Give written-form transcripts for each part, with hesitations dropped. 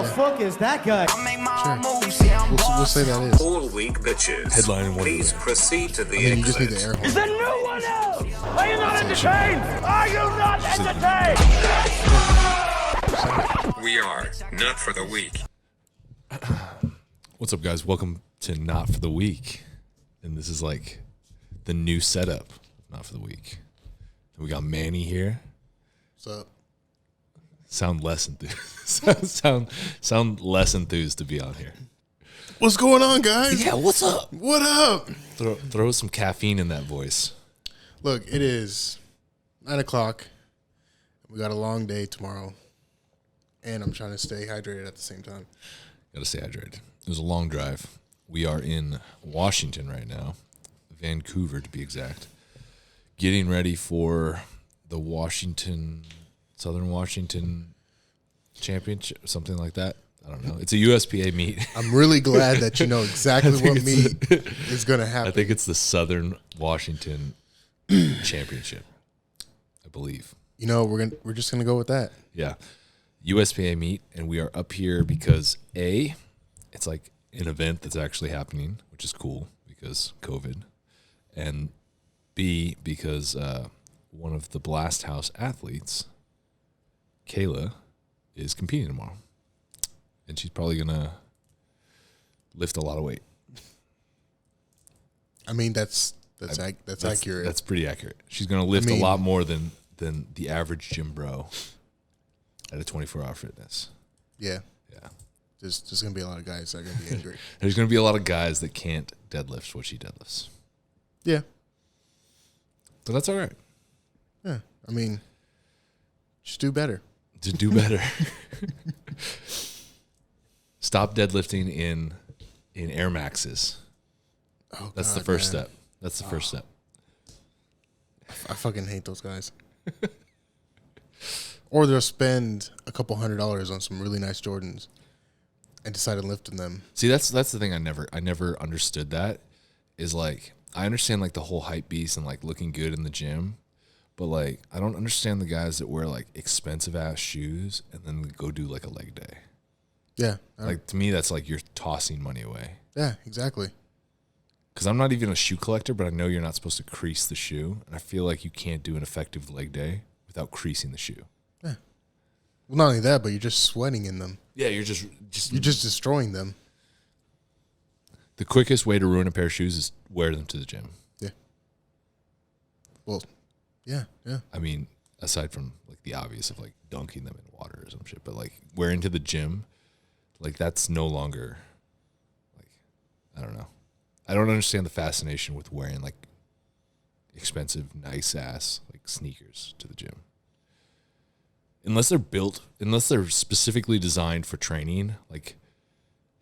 the fuck is that guy? Sure. We'll say that is. All week, bitches. Headline one. Please proceed to the I mean, you just need exit. the air horn. Is there no one else? Are you not entertained? Are you not entertained? We are not for the week. What's up, guys? Welcome to Not for the Week. And this is like the new setup, Not for the Week. And we got Manny here. What's up? Sound less enthused. sound less enthused to be on here. What's going on, guys? Yeah, what's up? What up? Throw some caffeine in that voice. Look, it is 9 o'clock. We got a long day tomorrow. And I'm trying to stay hydrated at the same time. Gotta stay hydrated. It was a long drive. We are in Washington right now, Vancouver to be exact, getting ready for the Southern Washington Championship, something like that. I don't know. It's a USPA meet. I'm really glad that you know exactly what meet is going to happen. I think it's the Southern Washington Championship, I believe. You know, we're just going to go with that. Yeah. USPA meet, and we are up here because A, it's like an event that's actually happening, which is cool because COVID, and B, because one of the Blasthouse athletes, Kayla, is competing tomorrow, and she's probably gonna lift a lot of weight. I mean, that's accurate. That's pretty accurate. She's gonna lift a lot more than the average gym bro at a 24-hour fitness. Yeah. Yeah. There's going to be a lot of guys that are going to be angry. There's going to be a lot of guys that can't deadlift what she deadlifts. Yeah. But that's all right. Yeah. I mean, just do better. To do better. Stop deadlifting in Air Maxes. Oh, That's the first step. That's the first step. I fucking hate those guys. Or they'll spend a couple $100 on some really nice Jordans and decide to lift in them. See, that's the thing I never understood that is like I understand like the whole Hypebeast and like looking good in the gym, but like I don't understand the guys that wear like expensive ass shoes and then go do like a leg day. Yeah. Like to me that's like you're tossing money away. Yeah, exactly. Because I'm not even a shoe collector, but I know you're not supposed to crease the shoe, and I feel like you can't do an effective leg day without creasing the shoe. Yeah. Well, not only that, but you're just sweating in them. Yeah, you're just destroying them. The quickest way to ruin a pair of shoes is wear them to the gym. Yeah. Well, yeah. I mean, aside from like the obvious of like dunking them in water or some shit, but like wearing to the gym, like that's no longer like I don't know. I don't understand the fascination with wearing like expensive, nice ass like sneakers to the gym. Unless they're specifically designed for training, like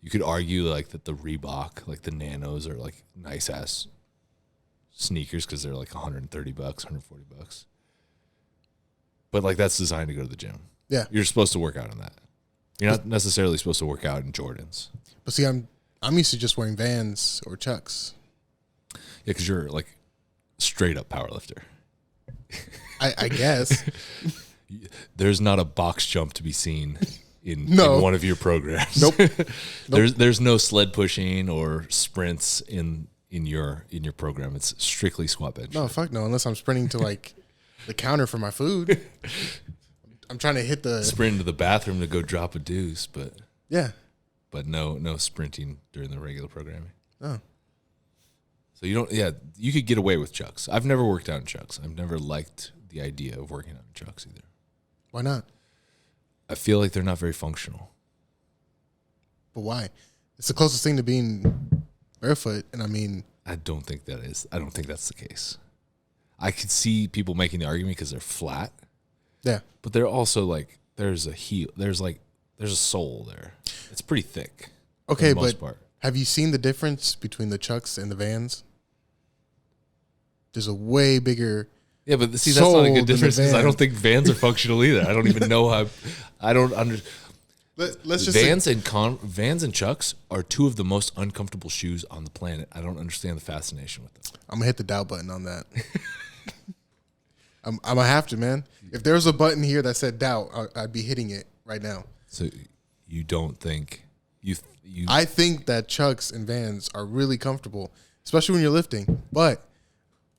you could argue like that the Reebok, like the Nanos are like nice ass sneakers because they're like $130, $140. But like that's designed to go to the gym. Yeah. You're supposed to work out in that. You're not necessarily supposed to work out in Jordans. But see, I'm used to just wearing Vans or Chucks. Yeah, because you're like straight up powerlifter. I guess. There's not a box jump to be seen in one of your programs. Nope. There's no sled pushing or sprints in your program. It's strictly squat bench. No, fuck no. Unless I'm sprinting to like the counter for my food. I'm trying to hit the sprint to the bathroom to go drop a deuce, but no sprinting during the regular programming. Oh. So you could get away with Chucks. I've never worked out in Chucks. I've never liked the idea of working out in Chucks either. Why not? I feel like they're not very functional. But why? It's the closest thing to being barefoot, and I mean, I don't think that's the case. I could see people making the argument because they're flat. Yeah. But they're also like there's a sole there. It's pretty thick. Okay, for the most but part. Have you seen the difference between the Chucks and the Vans? There's a way bigger. Yeah, but see, that's not a good difference because I don't think Vans are functional either. I don't even know how. I don't understand. Let's just Vans and Chucks are two of the most uncomfortable shoes on the planet. I don't understand the fascination with them. I'm gonna hit the doubt button on that. I'm gonna have to, man. If there was a button here that said doubt, I'd be hitting it right now. So you don't think you. I think that Chucks and Vans are really comfortable, especially when you're lifting. But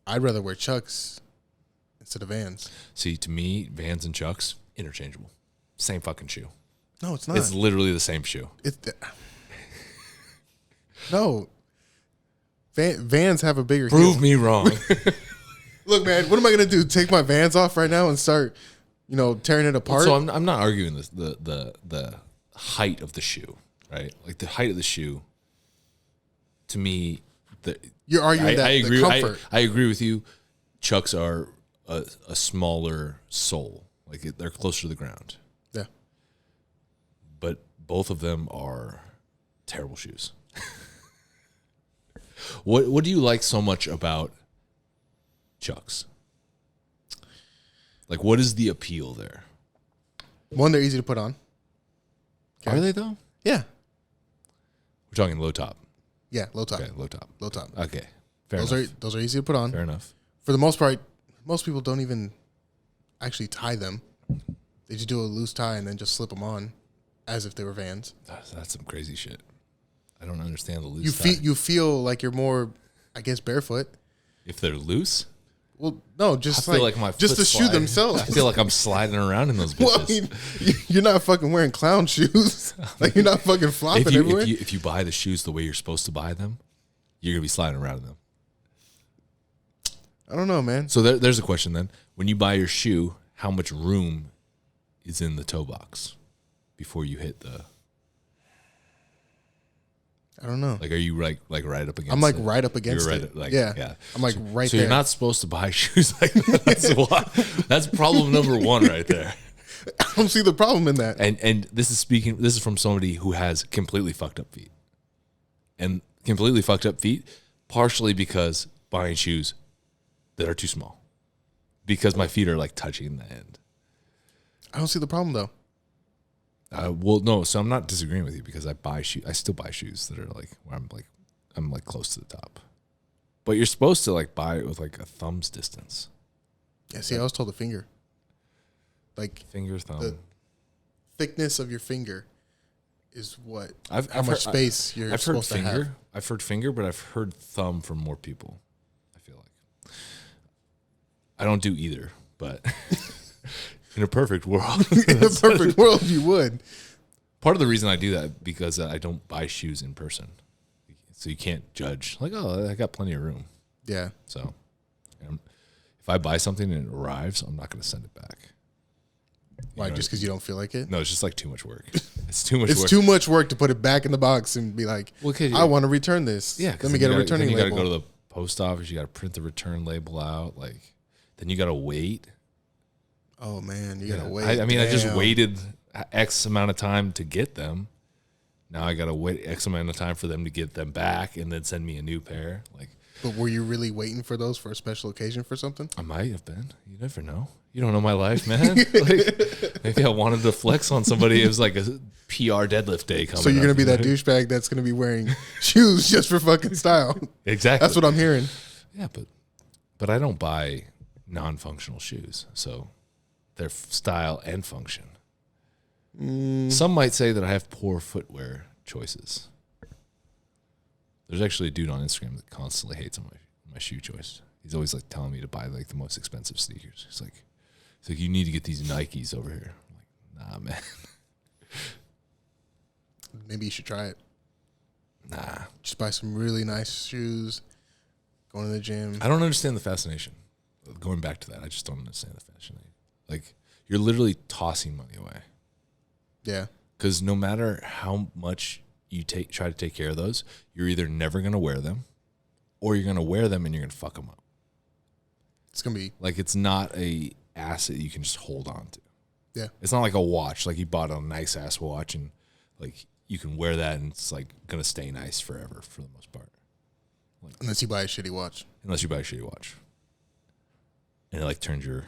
I'd rather wear Chucks instead of Vans. See, to me, Vans and Chucks interchangeable, same fucking shoe. No, it's not. It's literally the same shoe. No. Vans have a bigger Prove heel. me wrong. Look, man, what am I gonna do? Take my Vans off right now and start, tearing it apart? So I'm not arguing this. The height of the shoe, right? Like the height of the shoe. To me, You're arguing that I agree. the comfort. I agree with you. Chucks are a smaller sole. Like they're closer to the ground. Yeah. But both of them are terrible shoes. What do you like so much about Chucks? Like, what is the appeal there? One, they're easy to put on. Okay. Are they though? Yeah. We're talking low top. Yeah, low top. Okay, low top. Low top. Okay, fair Those enough. are easy to put on. Fair enough. For the most part, most people don't even actually tie them. They just do a loose tie and then just slip them on as if they were Vans. That's some crazy shit. I don't understand the loose. You feel like you're more, I guess, barefoot. If they're loose. Well, no, just I feel like my just the foot's shoe sliding. themselves. I feel like I'm sliding around in those bitches. Well, I mean, you're not fucking wearing clown shoes. Like you're not fucking flopping everywhere. If you buy the shoes the way you're supposed to buy them, you're gonna be sliding around in them. I don't know, man. So there's a question then. When you buy your shoe, how much room is in the toe box before you hit the? I don't know. Like, are you right up against? I'm like it? right up against You're it. right, yeah. I'm like right so there. you're not supposed to buy shoes like that. That's problem number one right there. I don't see the problem in that. And this is from somebody who has completely fucked up feet. And completely fucked up feet, partially because buying shoes that are too small. Because my feet are like touching the end. I don't see the problem though. Well, no, so I'm not disagreeing with you because I still buy shoes that are like where I'm like close to the top. But you're supposed to like buy it with like a thumb's distance. Yeah, see, I was told a finger. Like Finger, thumb. the thickness of your finger is what I've how much heard, space you're I've heard supposed to finger. have. I've heard finger, but I've heard thumb from more people. I feel like I don't do either, but in a perfect world, In a perfect world, you would. part of the reason I do that because I don't buy shoes in person, so you can't judge. Like, oh, I got plenty of room. Yeah. So, if I buy something and it arrives, I'm not going to send it back. Why? know, Just because you don't feel like it? No, it's just like too much work. It's too much. It's work. too much work to put it back in the box and be like, Well, I want to return this. Yeah, let me get a returning then you label. got to go to the post office. You got to print the return label out. Like, then you got to wait. Oh man, you gotta wait. I mean, I just Damn. waited X amount of time to get them. Now I got to wait X amount of time for them to get them back and then send me a new pair. Like, But were you really waiting for those for a special occasion for something? I might have been. You never know. You don't know my life, man. Like, maybe I wanted to flex on somebody. It was like a PR deadlift day coming. So you're gonna up, be you that know? douchebag that's gonna be wearing shoes just for fucking style. Exactly. That's what I'm hearing. Yeah, but I don't buy non-functional shoes, so they're style and function. Some might say that I have poor footwear choices. There's actually a dude on Instagram that constantly hates on my shoe choice. He's always like telling me to buy like the most expensive sneakers. He's like, you need to get these Nikes over here. I'm like, nah, man. Maybe you should try it. Nah. Just buy some really nice shoes. Going to the gym. I don't understand the fascination. Going back to that, I just don't understand the fascination. Like, you're literally tossing money away. Yeah. Because no matter how much you try to take care of those, you're either never going to wear them or you're going to wear them and you're going to fuck them up. It's gonna be Like, it's not a asset you can just hold on to. yeah. It's not like a watch. Like, you bought a nice ass watch and like you can wear that and it's like going to stay nice forever for the most part. Unless you buy a shitty watch. Unless you buy a shitty watch. And it like turns your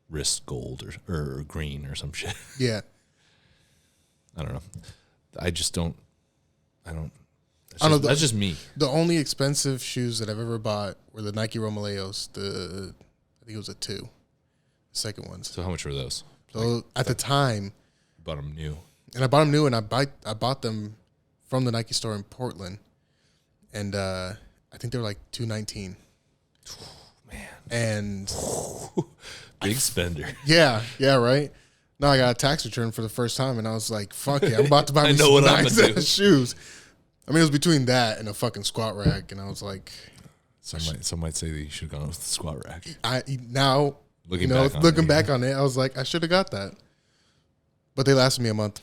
wrist gold or green or some shit. Yeah. I don't know. I just don't. I don't. I don't know, That's just me. The only expensive shoes that I've ever bought were the Nike Romaleos. I think it was a 2. The second ones. So how much were those? So at the time, You bought them new. And I bought them new, and I bought them from the Nike store in Portland, and I think they were like $219. Man, and big spender. Yeah, right. No, I got a tax return for the first time, and I was like, "Fuck yeah, I'm about to buy me know some what I'm nice gonna do. shoes." I mean, it was between that and a fucking squat rack, and I was like, Some might say that you should have gone with the squat rack. looking Looking back on it, I was like, I should have got that, but they lasted me a month.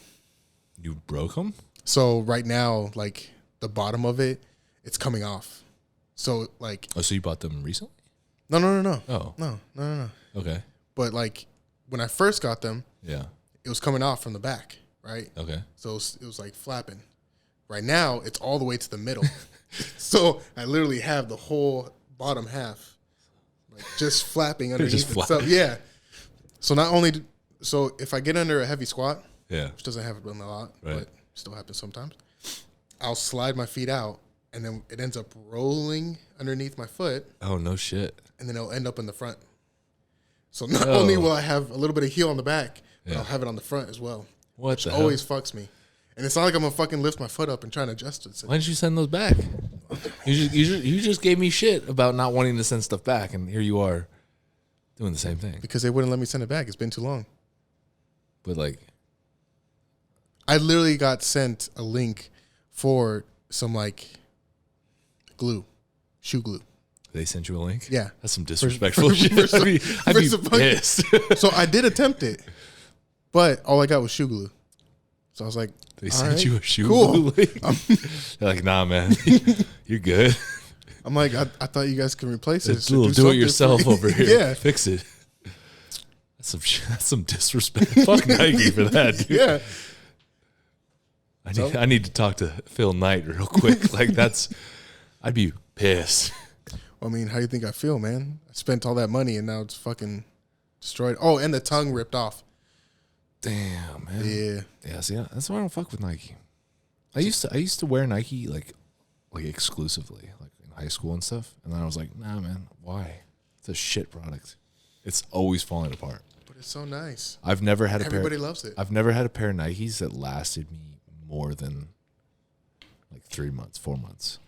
You broke them? So right now, like the bottom of it, it's coming off. So like, Oh, so you bought them recently? no. Oh, No. okay. But like when I first got them, Yeah. it was coming off from the back, right? Okay. So it was like flapping. Right now, it's all the way to the middle. So I literally have the whole bottom half, like just flapping underneath itself. Yeah. So so if I get under a heavy squat, Yeah. which doesn't happen a lot, Right. but still happens sometimes, I'll slide my feet out, and then it ends up rolling underneath my foot, Oh, no shit. and then it'll end up in the front. So not only will I have a little bit of heel on the back, but I'll have it on the front as well. What Which the hell? always fucks me. And it's not like I'm gonna fucking lift my foot up and try to adjust it. Why didn't you send those back? You just gave me shit about not wanting to send stuff back, and here you are doing the same thing. Because they wouldn't let me send it back. It's been too long. But like, I literally got sent a link for some like glue, shoe glue. they sent you a link? Yeah. That's some disrespectful shit. I'd be pissed. So I did attempt it, but all I got was shoe glue. So I was like, They all sent right, you a shoe cool. glue link? They're like, nah, man, you're good. I'm like, I thought you guys can replace it. Do it yourself over here. Yeah. Fix it. That's some disrespect. Fuck Nike for that, dude. Yeah. I need to talk to Phil Knight real quick. Like I'd be pissed. Well, I mean, how do you think I feel, man? I spent all that money and now it's fucking destroyed. Oh, and the tongue ripped off. Damn, man. Yeah. Yeah, see, that's why I don't fuck with Nike. I used to wear Nike like exclusively, like in high school and stuff. And then I was like, nah, man, why? It's a shit product. It's always falling apart. But it's so nice. I've never had Everybody loves it. I've never had a pair of Nikes that lasted me more than like 3 months, 4 months.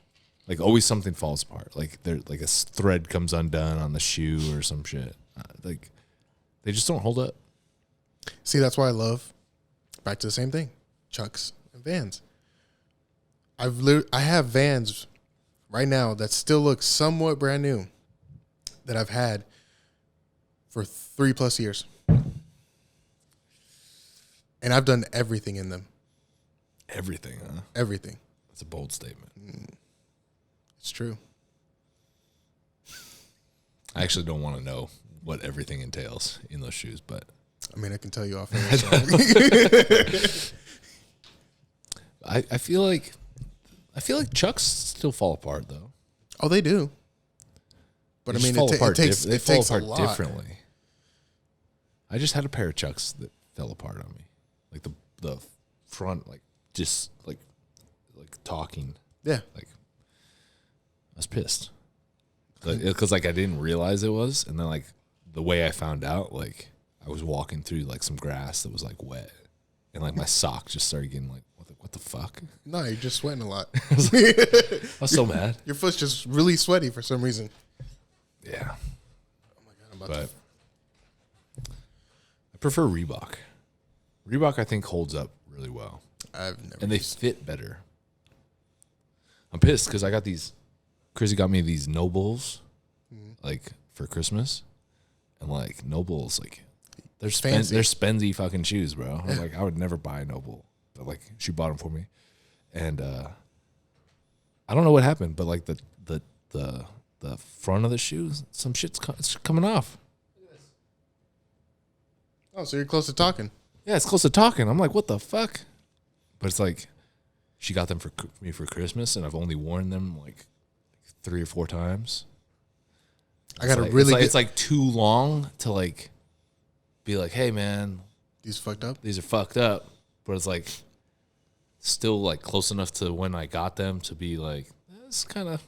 Like always something falls apart. Like there, like a thread comes undone on the shoe or some shit. Like they just don't hold up. See, that's why I love, back to the same thing, Chucks and Vans. I have Vans right now that still look somewhat brand new that I've had for 3+ years. And I've done everything in them. Everything, huh? Everything. That's a bold statement. It's true. I actually don't want to know what everything entails in those shoes, but I mean, I can tell you off air. I feel like Chucks still fall apart though. Oh, they do. But They I mean, just fall it takes a lot. differently. I just had a pair of Chucks that fell apart on me, like the front, like just like talking. Yeah. Like I was pissed because like I didn't realize it was, and then like the way I found out, like I was walking through like some grass that was like wet, and like my sock just started getting like what the fuck? No, you're just sweating a lot. I was so mad. Your foot's just really sweaty for some reason. Yeah, Oh my god, I'm about but I prefer Reebok. Reebok I think holds up really well, I've never. and they fit better. I'm pissed because I got these. Chrissy got me these No Bulls, like for Christmas, and like No Bulls, like they're Fancy. they're spendy fucking shoes, bro. I'm like, I would never buy a No Bull, but like she bought them for me, and I don't know what happened, but like the front of the shoes, some shit's it's coming off. Oh, so you're close to talking. Yeah, it's close to talking. I'm like, what the fuck? But it's like she got them for me for Christmas, and I've only worn them like 3 or 4 times. I got It's a really. it's like too long to like be like, hey man, These fucked up. these are fucked up, but it's like still like close enough to when I got them to be like, it's kind of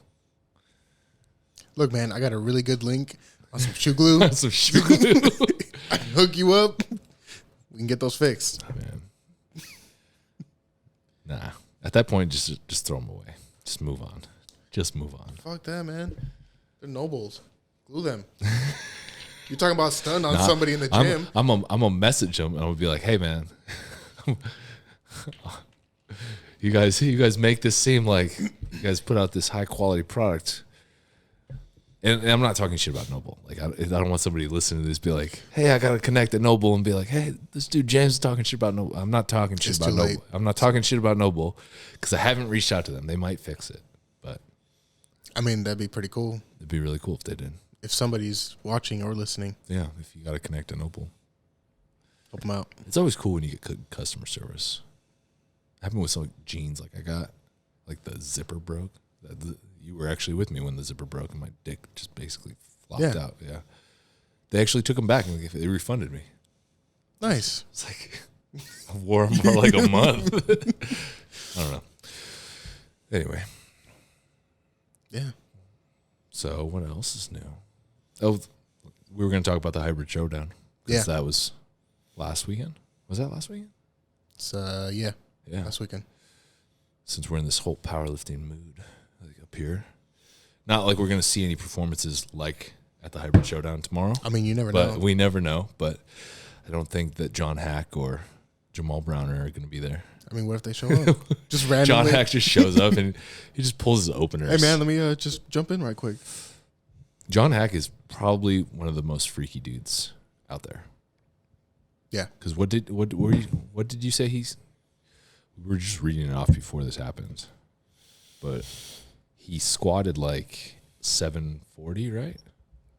Look, man, I got a really good link on some shoe glue. some shoe glue. I can hook you up. We can get those fixed. Man. At that point, just throw them away. Just move on. Just move on. Fuck that, man. They're nobles. Glue them. You're talking about stun on somebody in the gym. I'm gonna message them and I'll be like, hey man, you guys make this seem like you guys put out this high quality product. And I'm not talking shit about Noble. Like I don't want somebody listening to this be like, hey, I gotta connect to Noble and be like, hey, this dude James is talking shit about Noble. I'm not talking shit about Noble. I'm not talking shit about Noble because I haven't reached out to them. They might fix it, but I mean, that'd be pretty cool. It'd be really cool if they did. If somebody's watching or listening, yeah, if you got to connect to Noble, help them out. It's always cool when you get good customer service. Happened with some jeans, like I got, like the zipper broke. You were actually with me when the zipper broke, and my dick just basically flopped out. Yeah, they actually took them back and they refunded me. Nice. It's like I wore them for like a month. I don't know. Anyway, yeah. So what else is new? Oh, we were going to talk about the hybrid showdown. Yeah. That was last weekend. Was that last weekend? It's yeah. Last weekend. Since we're in this whole powerlifting mood, like up here, not like we're going to see any performances like at the hybrid showdown tomorrow. I mean, you never know. But we never know. But I don't think that John Hack or Jamal Browner are going to be there. I mean, what if they show up? Just randomly. John Hack just shows up and he just pulls his openers. Hey, man, let me just jump in right quick. John Hack is probably one of the most freaky dudes out there. Yeah. Because what did you say he's? We were just reading it off before this happened, but he squatted like 740, right?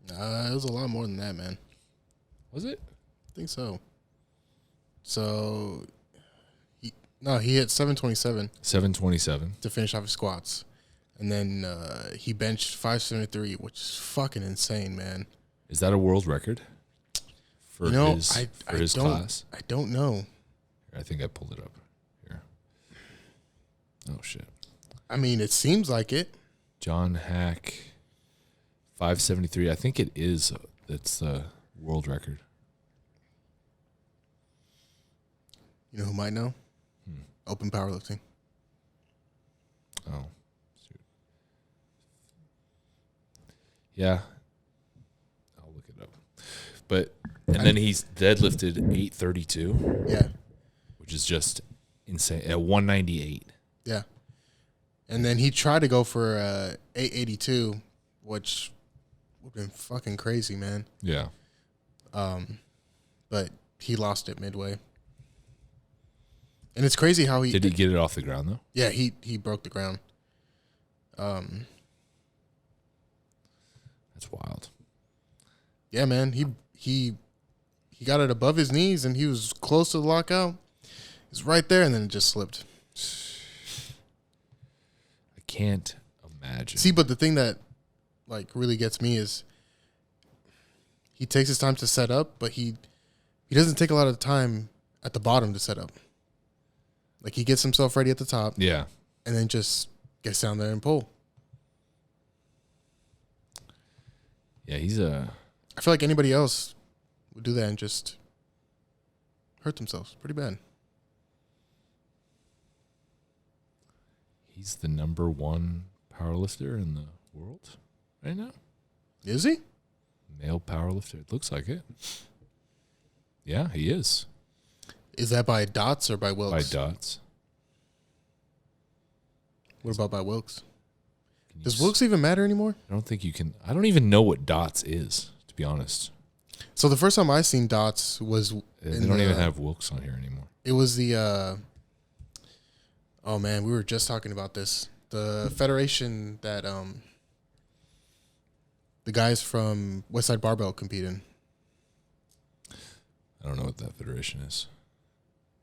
It was a lot more than that, man. Was it? I think so. So, he hit 727. 727 to finish off his squats, and then he benched 573, which is fucking insane, man. Is that a world record for his class? I don't know. I think I pulled it up here. Oh shit! I mean, it seems like it. John Hack, 573. I think it is. It's the world record. You know who might know? Open powerlifting. Oh, shoot. Yeah. I'll look it up. But then he's deadlifted 832. Yeah. Which is just insane. At 198. Yeah. And then he tried to go for 882, which would have been fucking crazy, man. Yeah. But he lost it midway. And it's crazy how Did he get it off the ground though? Yeah, he broke the ground. That's wild. Yeah, man. He got it above his knees and he was close to the lockout. He's right there and then it just slipped. I can't imagine. See, but the thing that like really gets me is he takes his time to set up, but he doesn't take a lot of time at the bottom to set up. Like, he gets himself ready at the top. Yeah. And then just gets down there and pull. Yeah, I feel like anybody else would do that and just hurt themselves pretty bad. He's the number one powerlifter in the world right now. Is he? Male powerlifter. It looks like it. Yeah, he is. Is that by Dots or by Wilks? By Dots. What about by Wilks? Does Wilks even matter anymore? I don't think you can. I don't even know what Dots is, to be honest. So the first time I seen Dots was They don't even have Wilks on here anymore. It was the oh man, we were just talking about this. The federation that the guys from Westside Barbell compete in. I don't know what that federation is.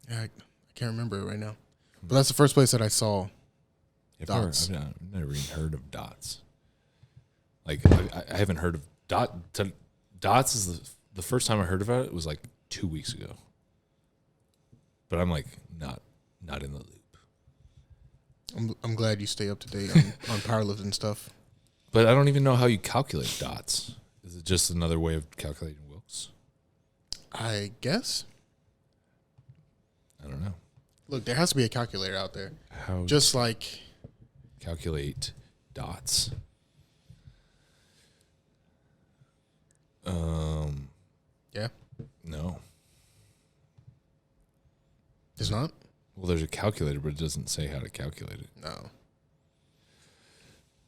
Yeah, I can't remember it right now. But that's the first place that I saw Dots. I've never even heard of Dots. Like, I haven't heard of Dots is the first time I heard about it was like 2 weeks ago. But I'm like not in the loop. I'm glad you stay up to date on powerlifting stuff. But I don't even know how you calculate Dots. Is it just another way of calculating Wilks? I guess. I don't know. Look, there has to be a calculator out there. How Just like calculate dots. yeah, No. there's not. Well, there's a calculator, but it doesn't say how to calculate it. No.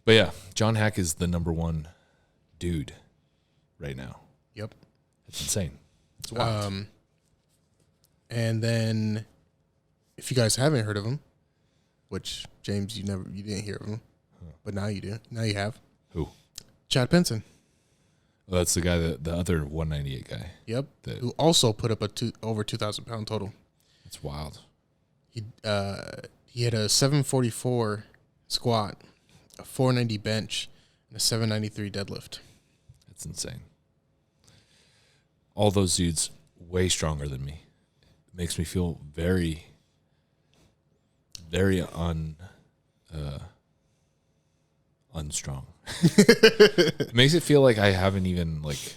But yeah, John Hack is the number one dude right now. Yep. It's insane. It's wild. And then, if you guys haven't heard of him, which James, you didn't hear of him, but now you do. Now you have. Who? Chad Penson. Well, that's the guy, the other 198 guy. Yep. That- Who also put up over 2,000 pound total. That's wild. He had a 744 squat, a 490 bench, and a 793 deadlift. That's insane. All those dudes way stronger than me. It makes me feel very, very unstrong. It makes it feel like I haven't even like.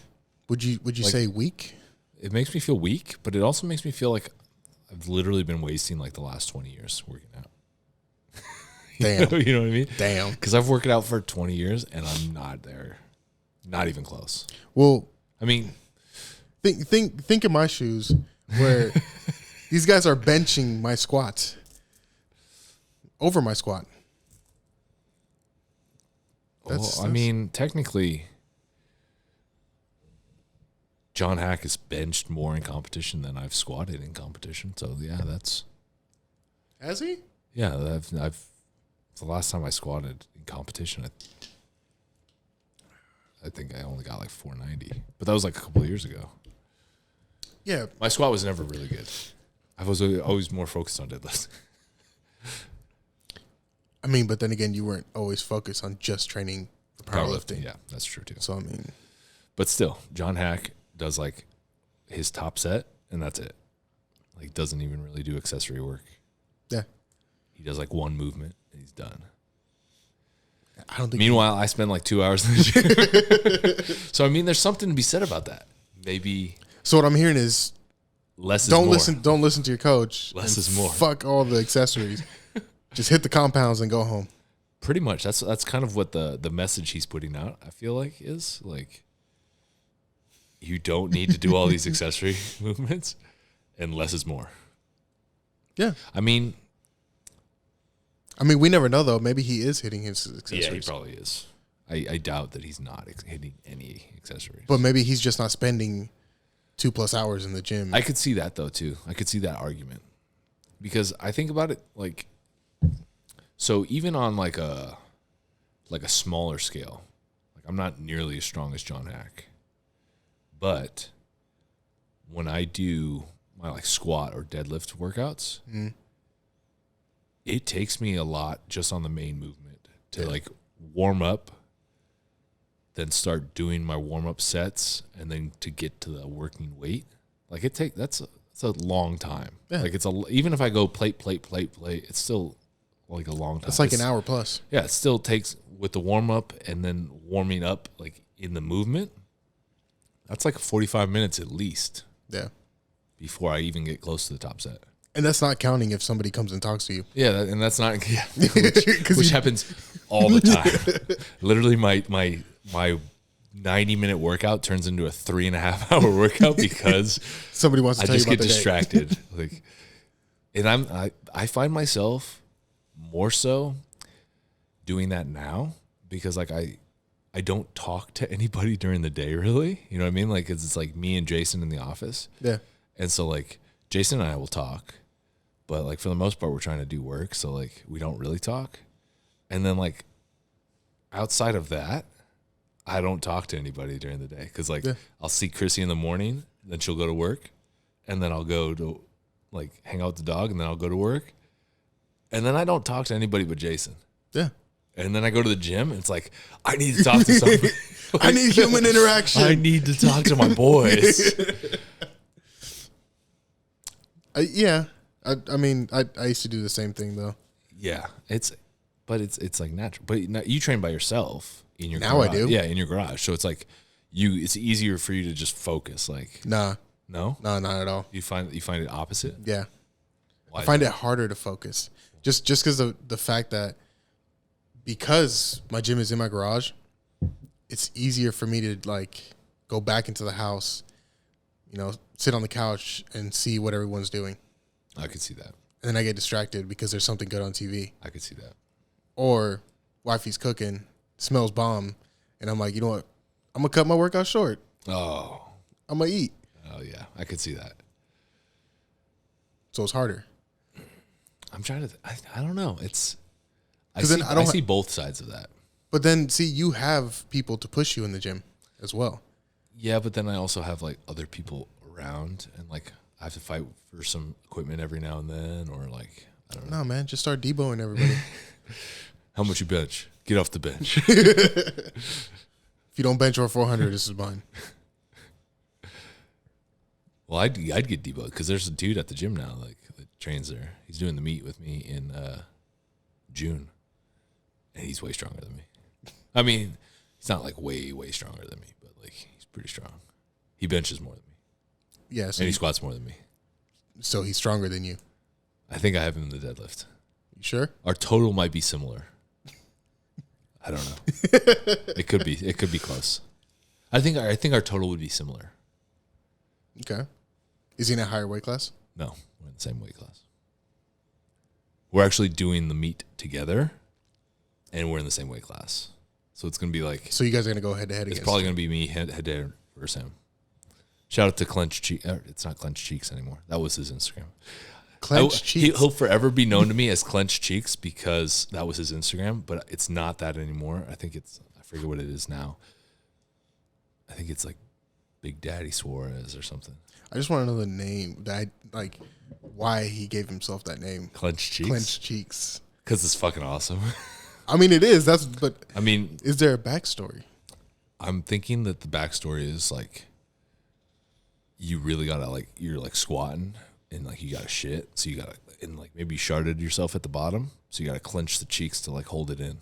Would you say weak? It makes me feel weak, but it also makes me feel like I've literally been wasting like the last 20 years working out. Damn. You know what I mean? Damn. Because I've worked out for 20 years and I'm not there. Not even close. Well, I mean, think in my shoes where these guys are benching my squats over my squat. I mean, technically, John Hack has benched more in competition than I've squatted in competition. So yeah, that's Has he? yeah. I've the last time I squatted in competition, I think I only got like 490, but that was like a couple of years ago. Yeah. My squat was never really good. I was always more focused on deadlifts. I mean, but then again, you weren't always focused on just training for powerlifting. Yeah, that's true too. So I mean, But still, John Hack does like his top set, and that's it. Like, doesn't even really do accessory work. yeah. He does like one movement, and he's done. I don't think. Meanwhile, I spend like 2 hours in the gym. So I mean, there's something to be said about that. Maybe So what I'm hearing is less is don't more. listen to your coach. Less and is more. Fuck all the accessories. Just hit the compounds and go home. Pretty much. That's kind of what the message he's putting out, I feel like, is like, you don't need to do all these accessory movements, and less is more. Yeah. I mean, We never know though. Maybe he is hitting his accessories. yeah, he probably is. I doubt that he's not hitting any accessories. But maybe he's just not spending 2+ hours in the gym. I could see that though too. I could see that argument, because I think about it like, so even on like a smaller scale, like I'm not nearly as strong as John Hack, but when I do my like squat or deadlift workouts, it takes me a lot just on the main movement to like warm up, then start doing my warm up sets, and then to get to the working weight. Like that's a long time. Yeah. Like even if I go plate, it's still like a long time. It's like an hour plus. Yeah, it still takes with the warm up and then warming up like in the movement. That's like 45 minutes at least Yeah. before I even get close to the top set. And that's not counting if somebody comes and talks to you. Yeah, and that's not which happens all the time. Literally, my 90-minute workout turns into a 3.5-hour workout because Somebody wants to I tell you just about get their day. distracted. Like, and I find myself more so doing that now because like I don't talk to anybody during the day really. You know what I mean? Like it's like me and Jason in the office. Yeah. And so like Jason and I will talk, but like for the most part we're trying to do work, so like we don't really talk. And then like outside of that, I don't talk to anybody during the day because like I'll see Chrissy in the morning, then she'll go to work, and then I'll go to like hang out with the dog, and then I'll go to work, and then I don't talk to anybody but Jason. Yeah. And then I go to the gym, and it's like I need to talk to somebody. I need human interaction. I need to talk to my boys. Yeah. I mean, I used to do the same thing though. Yeah, it's like natural. But you train by yourself in your Now I garage. do. Yeah, in your garage. So it's like it's easier for you to just focus. Like Nah, no, not at all. you find it opposite. Yeah. I find it harder to focus. Just because of the fact that because my gym is in my garage, it's easier for me to like go back into the house, sit on the couch and see what everyone's doing. I could see that. And then I get distracted because there's something good on TV. I could see that. Or wifey's cooking, smells bomb, and I'm like, you know what? I'm going to cut my workout short. Oh. I'm going to eat. Oh, yeah. I could see that. So it's harder. I'm trying to, I don't know. I see both sides of that. But then, see, you have people to push you in the gym as well. Yeah, but then I also have like other people around, and like I have to fight for some equipment every now and then, or like, I don't know. No, man, just start deboing everybody. How much you bench? Get off the bench. If you don't bench over 400, this is mine. Well, I'd get deboed because there's a dude at the gym now, like that trains there. He's doing the meet with me in June, and he's way stronger than me. I mean, he's not like way stronger than me, but like he's pretty strong. He benches more than me. Yeah, so and he squats more than me. So he's stronger than you. I think I have him in the deadlift. You sure? Our total might be similar. I don't know. It could be close. I think our total would be similar. Okay. Is he in a higher weight class? No, we're in the same weight class. We're actually doing the meet together, and we're in the same weight class. So it's going to be like... So you guys are going to go head-to-head against It's probably going to be me head-to-head versus him. Shout out to Clenched Cheeks. It's not Clenched Cheeks anymore. That was his Instagram. Clenched Cheeks? He'll forever be known to me as Clenched Cheeks because that was his Instagram, but it's not that anymore. I forget what it is now. I think it's like Big Daddy Suarez or something. I just want to know the name, why he gave himself that name. Clenched Cheeks? Clenched Cheeks. Because it's fucking awesome. I mean, it is. Is there a backstory? I'm thinking that the backstory is like, you really gotta like, you're like squatting and like you gotta shit. So you gotta, and like maybe you sharded yourself at the bottom. So you gotta clench the cheeks to like hold it in.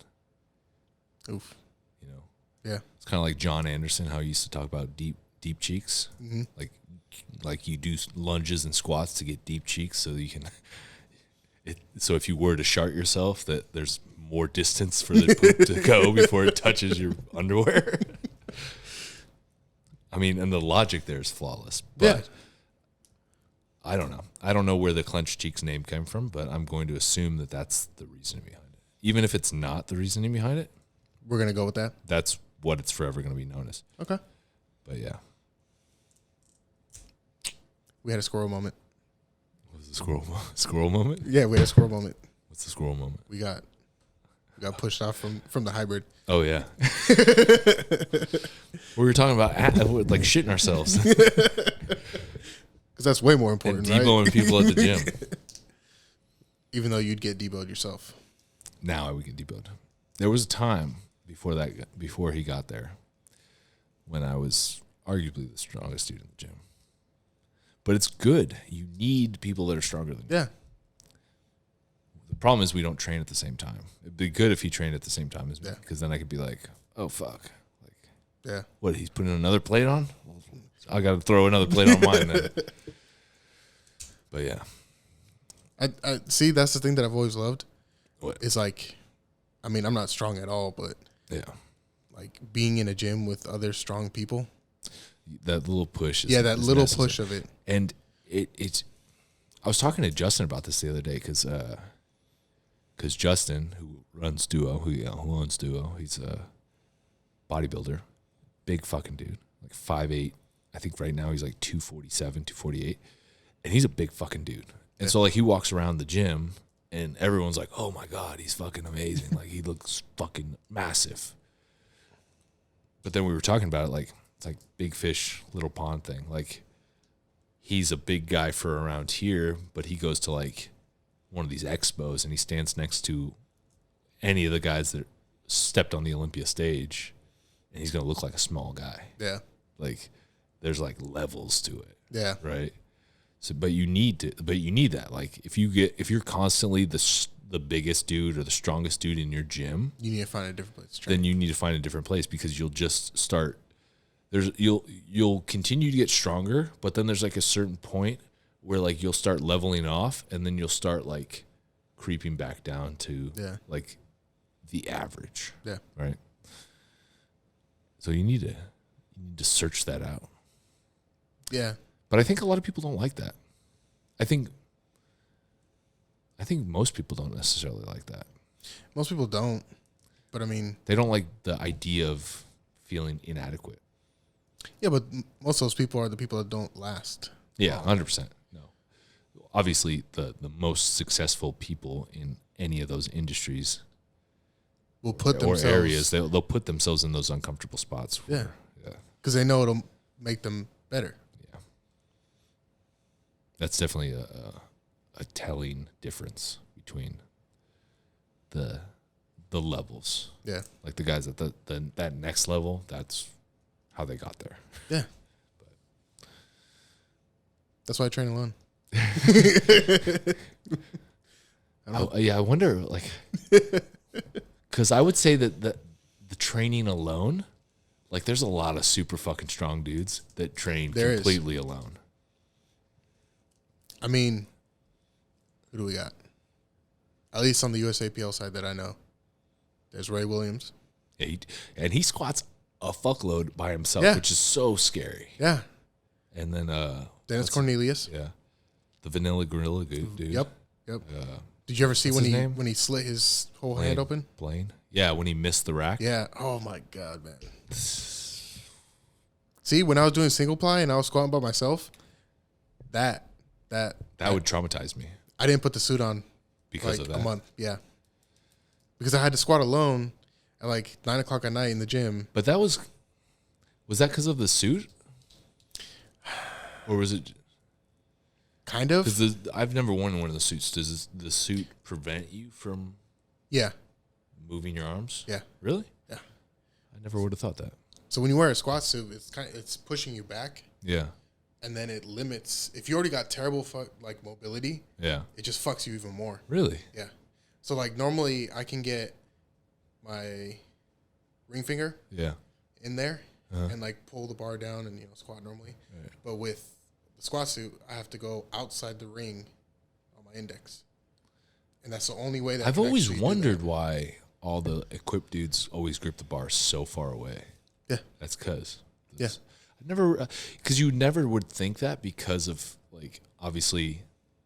Oof. You know? Yeah. It's kind of like John Anderson, how he used to talk about deep cheeks. Mm-hmm. Like you do lunges and squats to get deep cheeks so you can, so if you were to shart yourself, that there's more distance for the poop to go before it touches your underwear. I mean, and the logic there is flawless. But yeah. I don't know. I don't know where the Clenched Cheeks name came from, but I'm going to assume that that's the reasoning behind it. Even if it's not the reasoning behind it. We're going to go with that? That's what it's forever going to be known as. Okay. But yeah. We had a squirrel moment. What was the squirrel moment? Yeah, we had a squirrel moment. What's the squirrel moment? We got pushed off from the hybrid. Oh, yeah. We were talking about like shitting ourselves. Because that's way more important, and deboing people at the gym. Even though you'd get deboed yourself. Now I would get deboed. There was a time before he got there when I was arguably the strongest dude in the gym. But it's good. You need people that are stronger than you. Yeah. The problem is we don't train at the same time. It'd be good if he trained at the same time as me, because then I could be like, oh, fuck. Like, yeah. What, he's putting another plate on? Well, I got to throw another plate on mine then. But yeah. I see, that's the thing that I've always loved. What? It's like, I mean, I'm not strong at all, but yeah, like being in a gym with other strong people. That little push is that little necessary. push of it. And it's I was talking to Justin about this the other day because Justin, who owns Duo, he's a bodybuilder, big fucking dude, like 5'8". I think right now he's like 247, 248, and he's a big fucking dude. And so like he walks around the gym and everyone's like, oh my God, he's fucking amazing. Like he looks fucking massive. But then we were talking about it like, it's like big fish, little pond thing. Like he's a big guy for around here, but he goes to like one of these expos and he stands next to any of the guys that stepped on the Olympia stage and he's going to look like a small guy. Yeah. Like there's like levels to it. Yeah. Right. So, but you need that. Like if you're constantly the biggest dude or the strongest dude in your gym, you need to find a different place to train. Then you need to find a different place because you'll just start. You'll continue to get stronger, but then there's like a certain point where like you'll start leveling off and then you'll start like creeping back down to like the average. Yeah. Right. So you need to search that out. Yeah. But I think a lot of people don't like that. I think most people don't necessarily like that. Most people don't. But I mean, they don't like the idea of feeling inadequate. Yeah, but most of those people are the people that don't last. Yeah, 100%. No. Obviously, the most successful people in any of those industries will put or themselves, areas, they'll put themselves in those uncomfortable spots. Yeah. Because they know it'll make them better. Yeah. That's definitely a telling difference between the levels. Yeah. Like the guys at that next level, that's how they got there. Yeah. But that's why I train alone. I wonder, like, because I would say that the training alone, like, there's a lot of super fucking strong dudes that train completely alone. I mean, who do we got? At least on the USAPL side that I know. There's Ray Williams. Yeah, and he squats a fuckload by himself, which is so scary. Yeah. And then Dennis Cornelius. Yeah. The Vanilla Gorilla dude. Yep. Did you ever see when he slit his whole hand open? Blaine. Yeah, when he missed the rack. Yeah. Oh my God, man. See, when I was doing single ply and I was squatting by myself, that would traumatize me. I didn't put the suit on because of that. A month. Yeah. Because I had to squat alone at like 9 o'clock at night in the gym. But that was that because of the suit? Or was it? Kind of. Because I've never worn one of the suits. Does the suit prevent you from moving your arms? Yeah. Really? Yeah. I never would have thought that. So when you wear a squat suit, it's pushing you back. Yeah. And then it limits. If you already got terrible mobility, it just fucks you even more. Really? Yeah. So like normally I can get my ring finger in there and like pull the bar down and squat normally. Right. But with the squat suit, I have to go outside the ring on my index, and that's the only way that I've always wondered why all the equipped dudes always grip the bar so far away. Yeah, that's because I never because you never would think that because of like obviously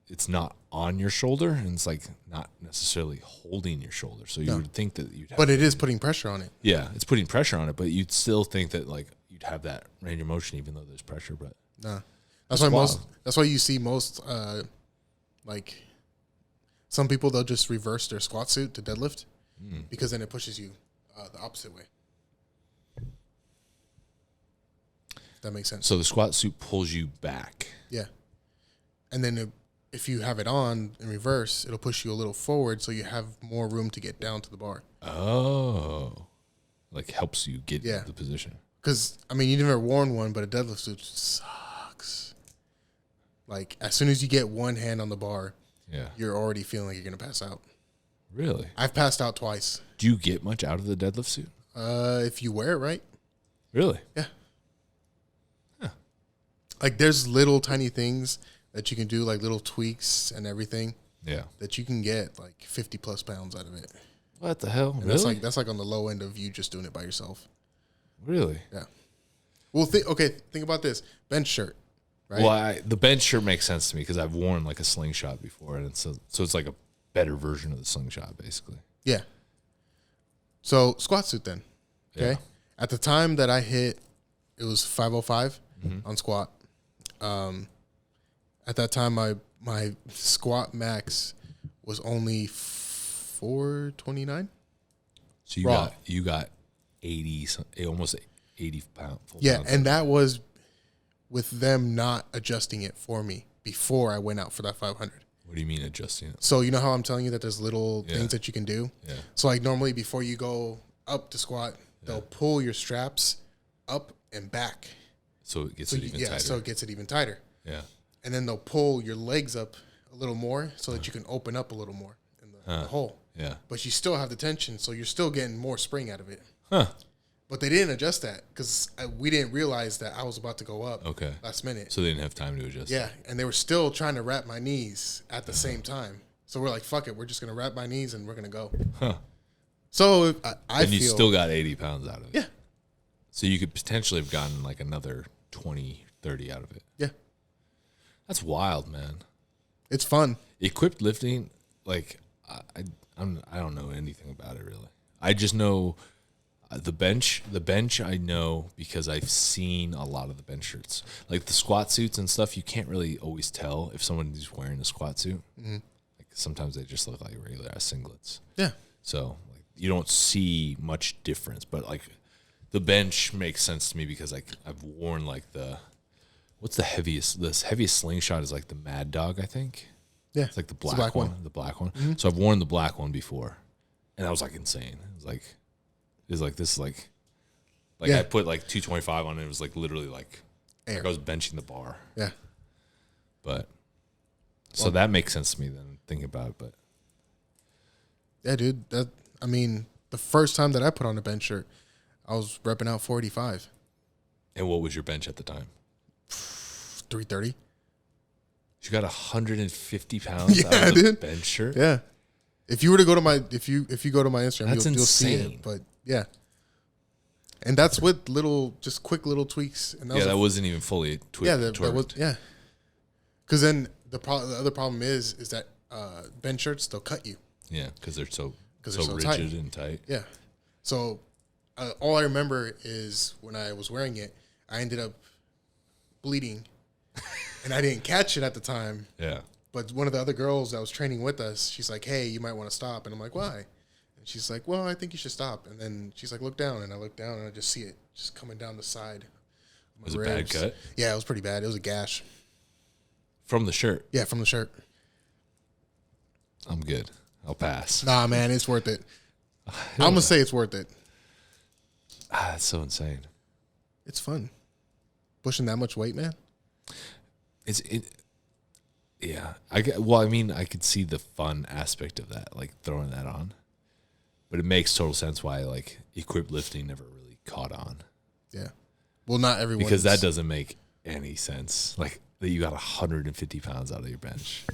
it's not on your shoulder and it's like not necessarily holding your shoulder, so you would think that you'd have. But it is putting pressure on it. Yeah, it's putting pressure on it, but you'd still think that like you'd have that range of motion even though there's pressure. But nah. That's why you see most like some people they'll just reverse their squat suit to deadlift because then it pushes you the opposite way. If that makes sense. So the squat suit pulls you back. Yeah, and then if you have it on in reverse, it'll push you a little forward so you have more room to get down to the bar. Oh, like helps you get into the position. Because I mean, you've never worn one, but a deadlift suit sucks. Like, as soon as you get one hand on the bar, you're already feeling like you're going to pass out. Really? I've passed out twice. Do you get much out of the deadlift suit? If you wear it right. Really? Yeah. Huh. Like, there's little tiny things that you can do, like little tweaks and everything. Yeah. That you can get, like, 50-plus pounds out of it. What the hell? And really? That's like on the low end of you just doing it by yourself. Really? Yeah. Well, think about this. Bench shirt. Right? Well, the bench shirt makes sense to me because I've worn like a slingshot before, and so it's like a better version of the slingshot, basically. Yeah. So squat suit then. Okay. Yeah. At the time that I hit, it was 505 on squat. At that time, my squat max was only 429. So you got 80, almost 80 pounds. Yeah, and that was with them not adjusting it for me before I went out for that 500. What do you mean adjusting it? So you know how I'm telling you that there's little things that you can do? Yeah. So like normally before you go up to squat, they'll pull your straps up and back. So it gets it even tighter. So it gets it even tighter. Yeah. And then they'll pull your legs up a little more so that you can open up a little more in the hole. Yeah. But you still have the tension, so you're still getting more spring out of it. Huh. But they didn't adjust that because we didn't realize that I was about to go up Okay. last minute. So they didn't have time to adjust. Yeah, and they were still trying to wrap my knees at the same time. So we're like, fuck it, we're just gonna wrap my knees and we're gonna go. Huh. So I And you feel, still got 80 pounds out of it. yeah, So you could potentially have gotten like another 20, 30 out of it. yeah, That's wild, man. it's fun. Equipped lifting, like I don't know anything about it really. I just know the bench. The bench I know because I've seen a lot of the bench shirts, like the squat suits and stuff. You can't really always tell if someone's wearing a squat suit. Mm-hmm. Like sometimes they just look like regular ass singlets. Yeah, So like you don't see much difference, but like the bench makes sense to me because like I've worn like what's the heaviest? The heaviest slingshot is like the Mad Dog, I think. yeah, It's like the It's black one. The black one. Mm-hmm. So I've worn the black one before, and that was like insane. It was like this Yeah. I put like 225 on it. It was like literally like Air. I was benching the bar. Yeah, But so that makes sense to me then thinking about it. But yeah, dude. I mean, the first time that I put on a bench shirt, I was repping out 485, and what was your bench at the time? 330. You got 150 pounds Yeah, out of the dude. bench shirt. Yeah. If you were to go to my if you go to my Instagram, That's you'll see insane. it. But yeah. And that's with just quick little tweaks. And That wasn't even fully tweaked. yeah, that was Because then the other problem is that bench shirts, they'll cut you. Yeah, because they're so so rigid tight. and tight. Yeah. So all I remember is when I was wearing it, I ended up bleeding, and I didn't catch it at the time. Yeah. But one of the other girls that was training with us, she's like, "Hey, you might want to stop." And I'm like, "Why?" And she's like, "Well, I think you should stop." And then she's like, "Look down." And I look down, and I just see it just coming down the side. of my Was it a bad ribs. cut? Yeah, it was pretty bad. It was a gash. From the shirt. Yeah, from the shirt. I'm good. I'll pass. Nah, man, it's worth it. I'm gonna say it's worth it. That's so insane. It's fun. Pushing that much weight, man. Yeah. I mean, I could see the fun aspect of that, like throwing that on. But it makes total sense why like equipped lifting never really caught on. Yeah. Well, not everyone. Because that doesn't make any sense. Like that you got 150 pounds out of your bench.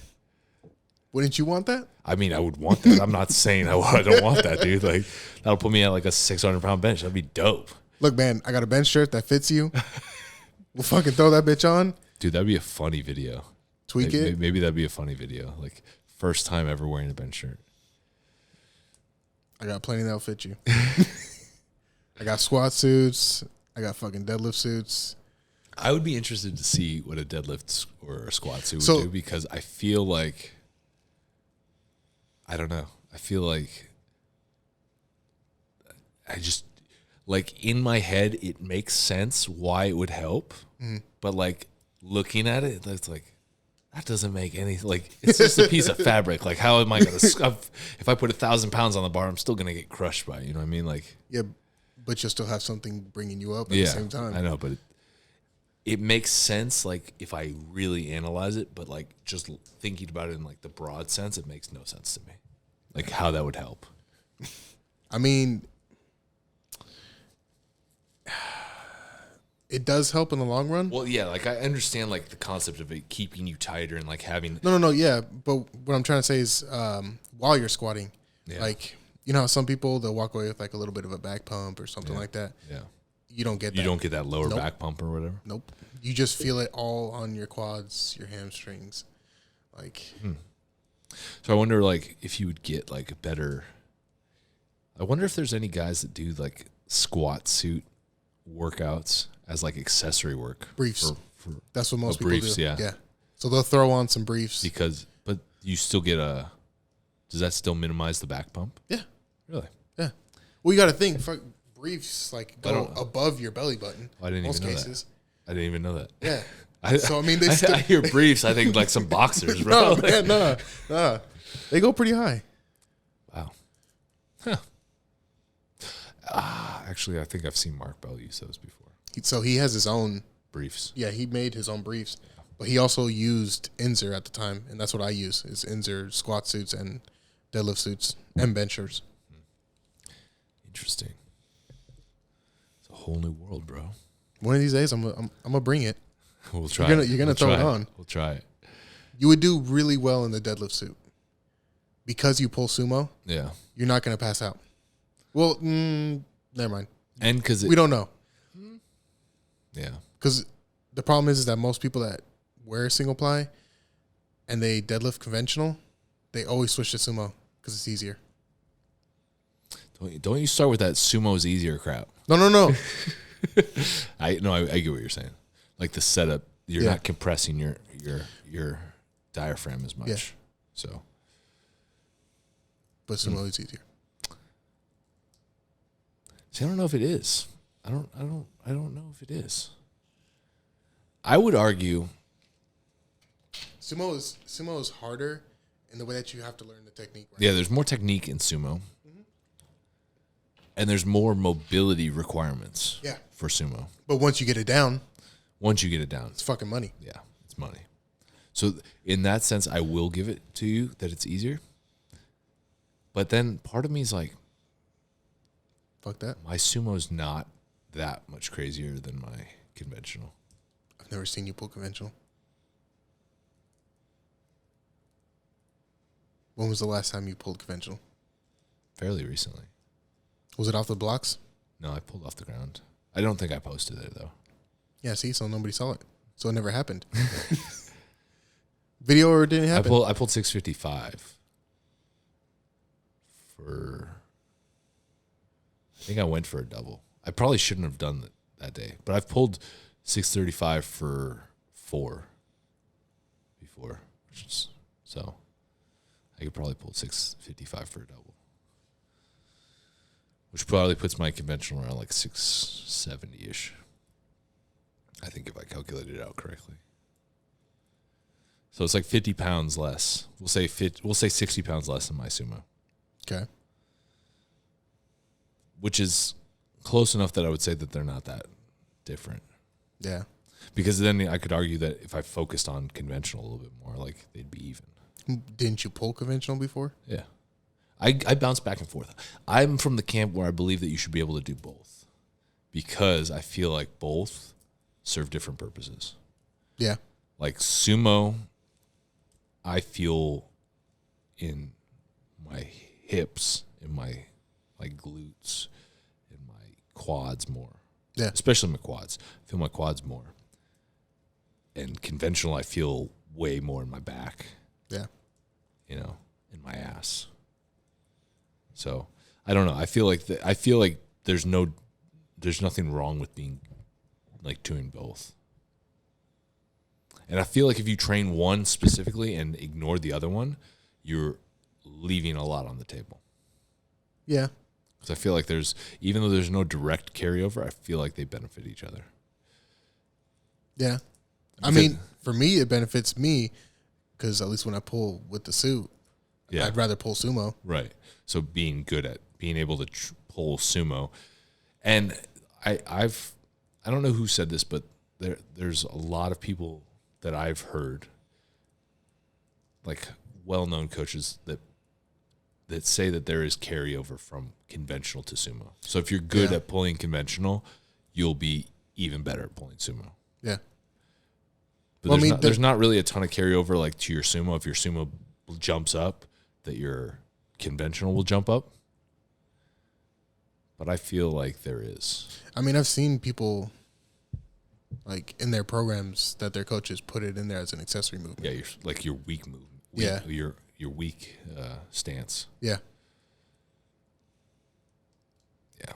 Wouldn't you want that? I mean, I would want that. I'm not saying I don't want that, dude. Like that'll put me at like a 600-pound bench. That'd be dope. Look, man, I got a bench shirt that fits you. We'll fucking throw that bitch on. Dude, that'd be a funny video. Tweak it. Maybe that'd be a funny video. Like first time ever wearing a bench shirt. I got plenty that'll fit you. I got squat suits. I got fucking deadlift suits. I would be interested to see what a deadlift or a squat suit would do because I feel like I don't know. I feel like I just like in my head it makes sense why it would help, but like looking at it, it's like that doesn't make any like it's just a piece of fabric. Like how am I gonna if I put 1,000 pounds on the bar, I'm still gonna get crushed by it. You know what I mean? Like Yeah, but you'll still have something bringing you up at the same time. I know, but it makes sense like if I really analyze it, but like just thinking about it in like the broad sense, it makes no sense to me. Like how that would help. I mean, it does help in the long run. Well, yeah, like I understand like the concept of it keeping you tighter and like having No, yeah. But what I'm trying to say is while you're squatting, like, you know how some people, they'll walk away with like a little bit of a back pump or something like that. Yeah. You don't get that. You don't get that lower Nope. back pump or whatever. Nope. You just feel it all on your quads, your hamstrings. Like, So I wonder like if you would get like a better I wonder if there's any guys that do like squat suit workouts as like accessory work. briefs. For That's what most people briefs, do. yeah. So they'll throw on some briefs. but you still get does that still minimize the back pump? Yeah. Really? Yeah. Well, you got to think, briefs like go don't- above your belly button. I didn't most even know cases. that. I didn't even know that. Yeah. I, So, I mean, they I, still- I hear briefs. I think like some boxers, bro. No, man, no. They go pretty high. Wow. Huh. Actually, I think I've seen Mark Bell use those before. So he has his own. Briefs. Yeah, he made his own briefs, but he also used Inzer at the time, and that's what I use: is Inzer squat suits and deadlift suits and benchers. Interesting. whole new world, bro. One of these days, I'm gonna bring it. We'll try. You're gonna throw it on. We'll try it. You would do really well in the deadlift suit because you pull sumo. Yeah. You're not gonna pass out. Well, never mind. And because We don't know. Yeah. Because the problem is that most people that wear single ply and they deadlift conventional, they always switch to sumo because it's easier. Don't you start with that sumo's easier crap. No. I get what you're saying. Like the setup, you're not compressing your diaphragm as much. Yeah. So, But sumo is easier. see, I don't know if it is. I don't know if it is. I would argue Sumo is harder in the way that you have to learn the technique. Right? yeah, there's more technique in sumo. And there's more mobility requirements for sumo. But once you get it down, It's fucking money. Yeah, it's money. So in that sense, I will give it to you that it's easier. But then part of me is like, Fuck that. my sumo's not that much crazier than my conventional. I've never seen you pull conventional. When was the last time you pulled conventional? Fairly recently. Was it off the blocks? No, I pulled off the ground. I don't think I posted it though. Yeah, see, so nobody saw it. So it never happened. Video or it didn't happen? I pulled 655 for. I think I went for a double. I probably shouldn't have done that day, but I've pulled 635 for 4 before, so I could probably pull 655 for a double, which probably puts my conventional around like 670 ish. I think if I calculated it out correctly. So it's like 50 pounds less. We'll say 60 pounds less than my sumo. Okay. Which is close enough that I would say that they're not that different. Yeah. Because then I could argue that if I focused on conventional a little bit more, like they'd be even. Didn't you pull conventional before? Yeah. I bounce back and forth. I'm from the camp where I believe that you should be able to do both. Because I feel like both serve different purposes. Yeah. Like sumo, I feel in my hips, in my glutes, in my quads more. Yeah. Especially my quads. I feel my quads more. And conventional, I feel way more in my back. Yeah. In my ass. So I don't know. I feel like there's nothing wrong with being like doing both. And I feel like if you train one specifically and ignore the other one, you're leaving a lot on the table. Yeah. Because I feel like even though there's no direct carryover, I feel like they benefit each other. Yeah. I mean, for me, it benefits me because at least when I pull with the suit, I'd rather pull sumo. Right. So being able to pull sumo. And I don't know who said this, but there's a lot of people that I've heard, like well-known coaches that say that there is carryover from conventional to sumo. So if you're good at pulling conventional, you'll be even better at pulling sumo. Yeah. But there's not really a ton of carryover like to your sumo. If your sumo jumps up, that your conventional will jump up. But I feel like there is. I mean, I've seen people like in their programs that their coaches put it in there as an accessory movement. Yeah, your weak movement. Yeah. Your weak stance. Yeah. Yeah.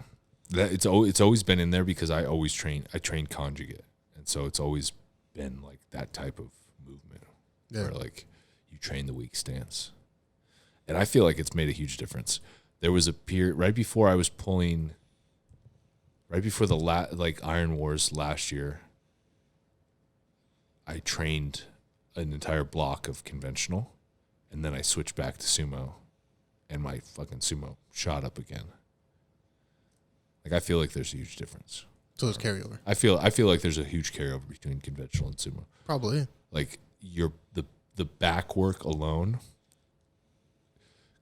It's always been in there because I train conjugate. And so it's always been like that type of movement. Yeah. Where like you train the weak stance. And I feel like it's made a huge difference. There was a period right before I was pulling, right before the Iron Wars last year, I trained an entire block of conventional, and then I switched back to sumo, and my fucking sumo shot up again. Like I feel like there's a huge difference. So it's carryover. I feel like there's a huge carryover between conventional and sumo. Probably. Like the back work alone.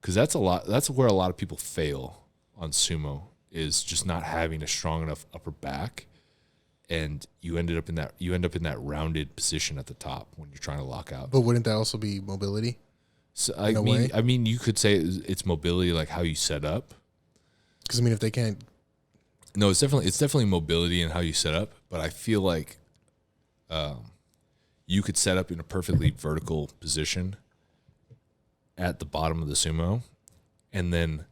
Because that's where a lot of people fail on sumo is just not having a strong enough upper back, and you end up in that rounded position at the top when you're trying to lock out. But wouldn't that also be mobility? So I mean, you could say it's mobility, like how you set up. Because I mean, if they can't, no, it's definitely mobility and how you set up. But I feel like you could set up in a perfectly vertical position at the bottom of the sumo, and then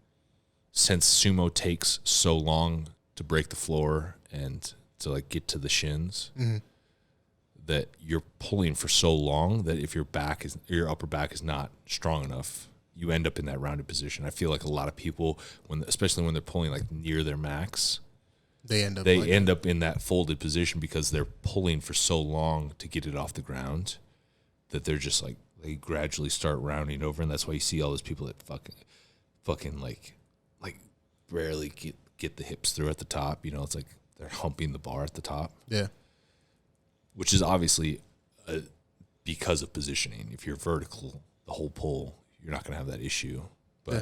since sumo takes so long to break the floor and to like get to the shins, that you're pulling for so long that if your upper back is not strong enough, you end up in that rounded position. I feel like a lot of people, especially when they're pulling like near their max, they end up in that folded position because they're pulling for so long to get it off the ground that they're just like, they gradually start rounding over, and that's why you see all those people that fucking like barely get the hips through at the top. You know, it's like they're humping the bar at the top. Yeah. Which is obviously because of positioning. If you're vertical, the whole pull, you're not going to have that issue. But yeah.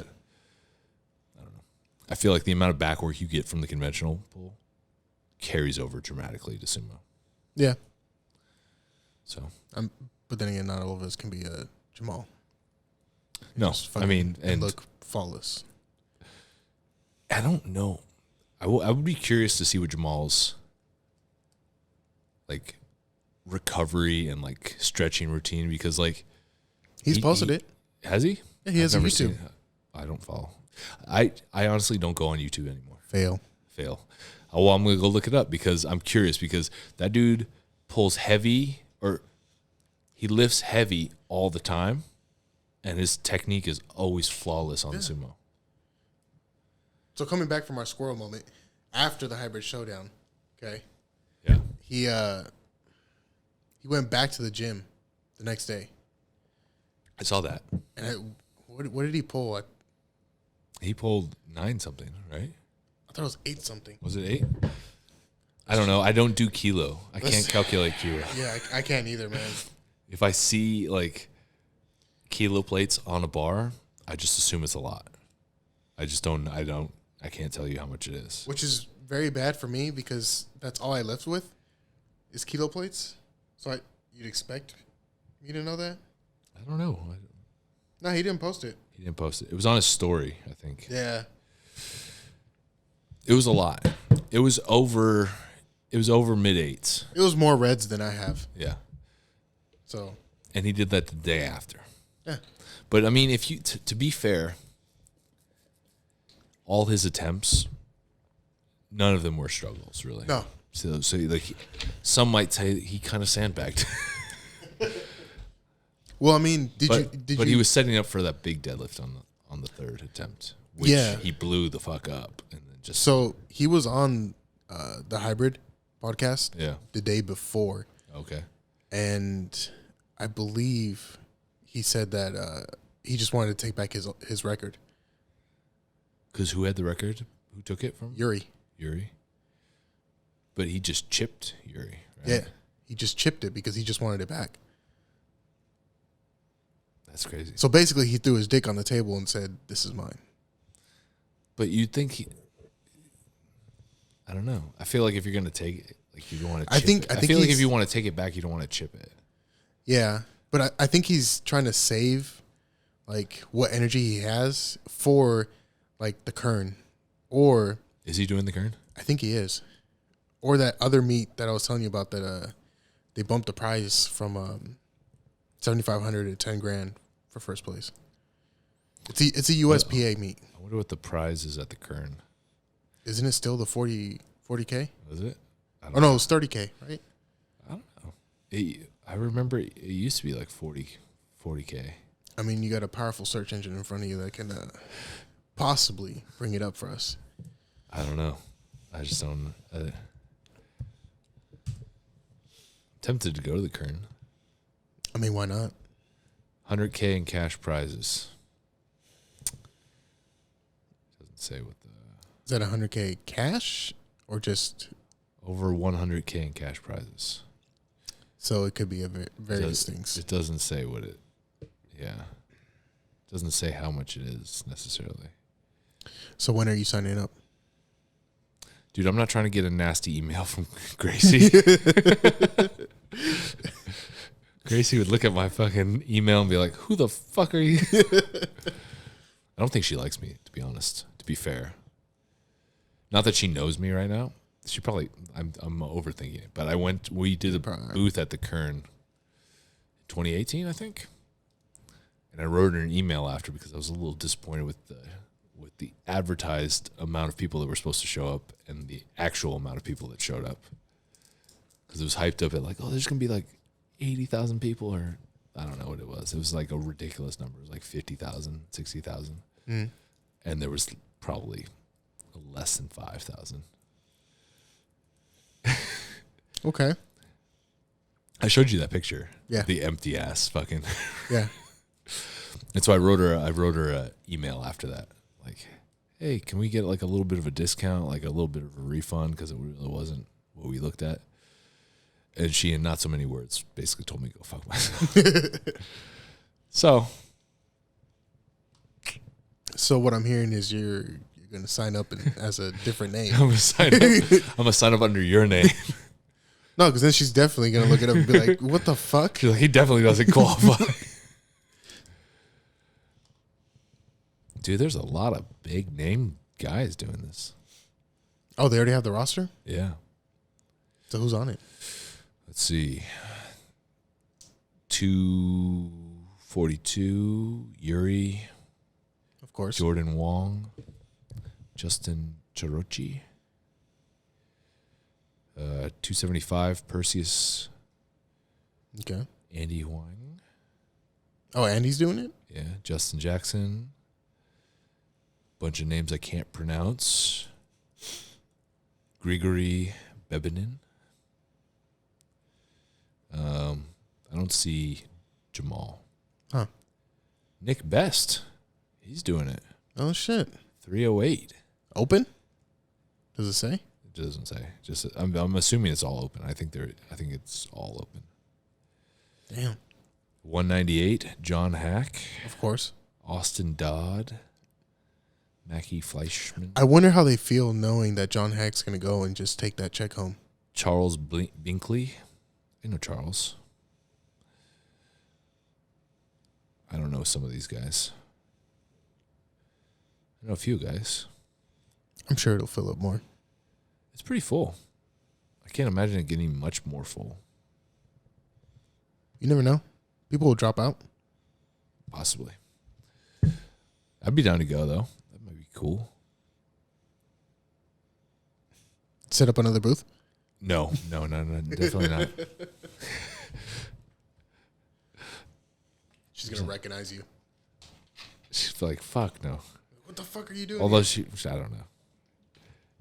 I don't know. I feel like the amount of back work you get from the conventional pull carries over dramatically to sumo. Yeah. So, but then again, not all of us can be a Jamal. No, I mean, and look flawless. I don't know. I would be curious to see what Jamal's like recovery and like stretching routine, because like he's posted it. Has he? Yeah, he has a YouTube. I don't follow. I honestly don't go on YouTube anymore. Fail. Oh, well, I'm gonna go look it up because I'm curious, because that dude pulls heavy, or he lifts heavy all the time, and his technique is always flawless on the sumo. So coming back from our squirrel moment, after the hybrid showdown, okay? Yeah. He went back to the gym the next day. I saw that. And what did he pull? He pulled 9 something, right? I thought it was 8 something. Was it 8? I don't know. I don't do kilo. I can't calculate kilo. Yeah, I can't either, man. If I see like kilo plates on a bar, I just assume it's a lot. I can't tell you how much it is. Which is very bad for me, because that's all I lift with is kilo plates. So you'd expect me to know that? I don't know. No, he didn't post it. He didn't post it. It was on his story, I think. Yeah. It was a lot. It was over mid-8s. It was more reds than I have. Yeah. So. And he did that the day after. Yeah. But I mean, if you to be fair, all his attempts, none of them were struggles, really. No. So like, some might say he kind of sandbagged. Well, I mean, but he was setting up for that big deadlift on the third attempt, which he blew the fuck up, and then just. So he was on the hybrid podcast. Yeah. The day before. Okay. And I believe he said that he just wanted to take back his record. Because who had the record? Who took it from? Yuri. But he just chipped Yuri, right? Yeah. He just chipped it because he just wanted it back. That's crazy. So basically, he threw his dick on the table and said, "This is mine." But you'd think I don't know. I feel like if you're going to take it, like you don't want to chip it. I feel like if you want to take it back, you don't want to chip it. Yeah. But I think he's trying to save, like, what energy he has for, like, the Kern. Or... Is he doing the Kern? I think he is. Or that other meet that I was telling you about that they bumped the prize from $7,500 to 10 grand for first place. It's a USPA meet. I wonder what the prize is at the Kern. Isn't it still the 40K? Was it? Oh no, it was 30K, right? I don't know. I remember it used to be like 40K. I mean, you got a powerful search engine in front of you that can possibly bring it up for us. I don't know. I just don't. Tempted to go to the Kern. I mean, why not? 100K in cash prizes. Doesn't say what the. Is that 100K cash or just over 100K in cash prizes? So it could be various things. It doesn't say what it. Yeah. It doesn't say how much it is necessarily. So when are you signing up? Dude, I'm not trying to get a nasty email from Gracie. Gracie would look at my fucking email and be like, who the fuck are you? I don't think she likes me, to be honest, to be fair. Not that she knows me right now. She probably, I'm overthinking it. But we did a booth at the Kern 2018, I think. And I wrote her an email after because I was a little disappointed with the advertised amount of people that were supposed to show up and the actual amount of people that showed up. Because it was hyped up at like, oh, there's going to be like 80,000 people, or I don't know what it was. It was like a ridiculous number. It was like 50,000, 60,000. And there was probably less than 5,000. Okay. I showed you that picture. Yeah. The empty ass fucking. Yeah. And so I wrote her an email after that. Like, hey, can we get like a little bit of a discount, like a little bit of a refund? Because it really wasn't what we looked at. And she, in not so many words, basically told me to go fuck myself. So what I'm hearing is you're going to sign up as a different name. I'm gonna sign up under your name. No, because then she's definitely going to look it up and be like, what the fuck? She's like, he definitely doesn't qualify. Dude, there's a lot of big name guys doing this. Oh, they already have the roster? Yeah. So who's on it? Let's see. 242, Yuri. Of course. Jordan Wong. Justin Charochi. 275, Perseus. Okay. Andy Huang. Oh, Andy's doing it? Yeah, Justin Jackson. Bunch of names I can't pronounce. Grigory Bebinin. I don't see Jamal. Huh. Nick Best. He's doing it. Oh, shit. 308. Open? Does it say? It doesn't say. Just I'm assuming it's all open. I think it's all open. Damn. 198, John Hack. Of course. Austin Dodd. Mackie Fleischman. I wonder how they feel knowing that John Hack's going to go and just take that check home. Charles Binkley. I know Charles. I don't know some of these guys. I know a few guys. I'm sure it'll fill up more. It's pretty full. I can't imagine it getting much more full. You never know. People will drop out. Possibly. I'd be down to go, though. That might be cool. Set up another booth? No, definitely not. She's going to recognize you. She's like, fuck no. What the fuck are you doing? Although I don't know.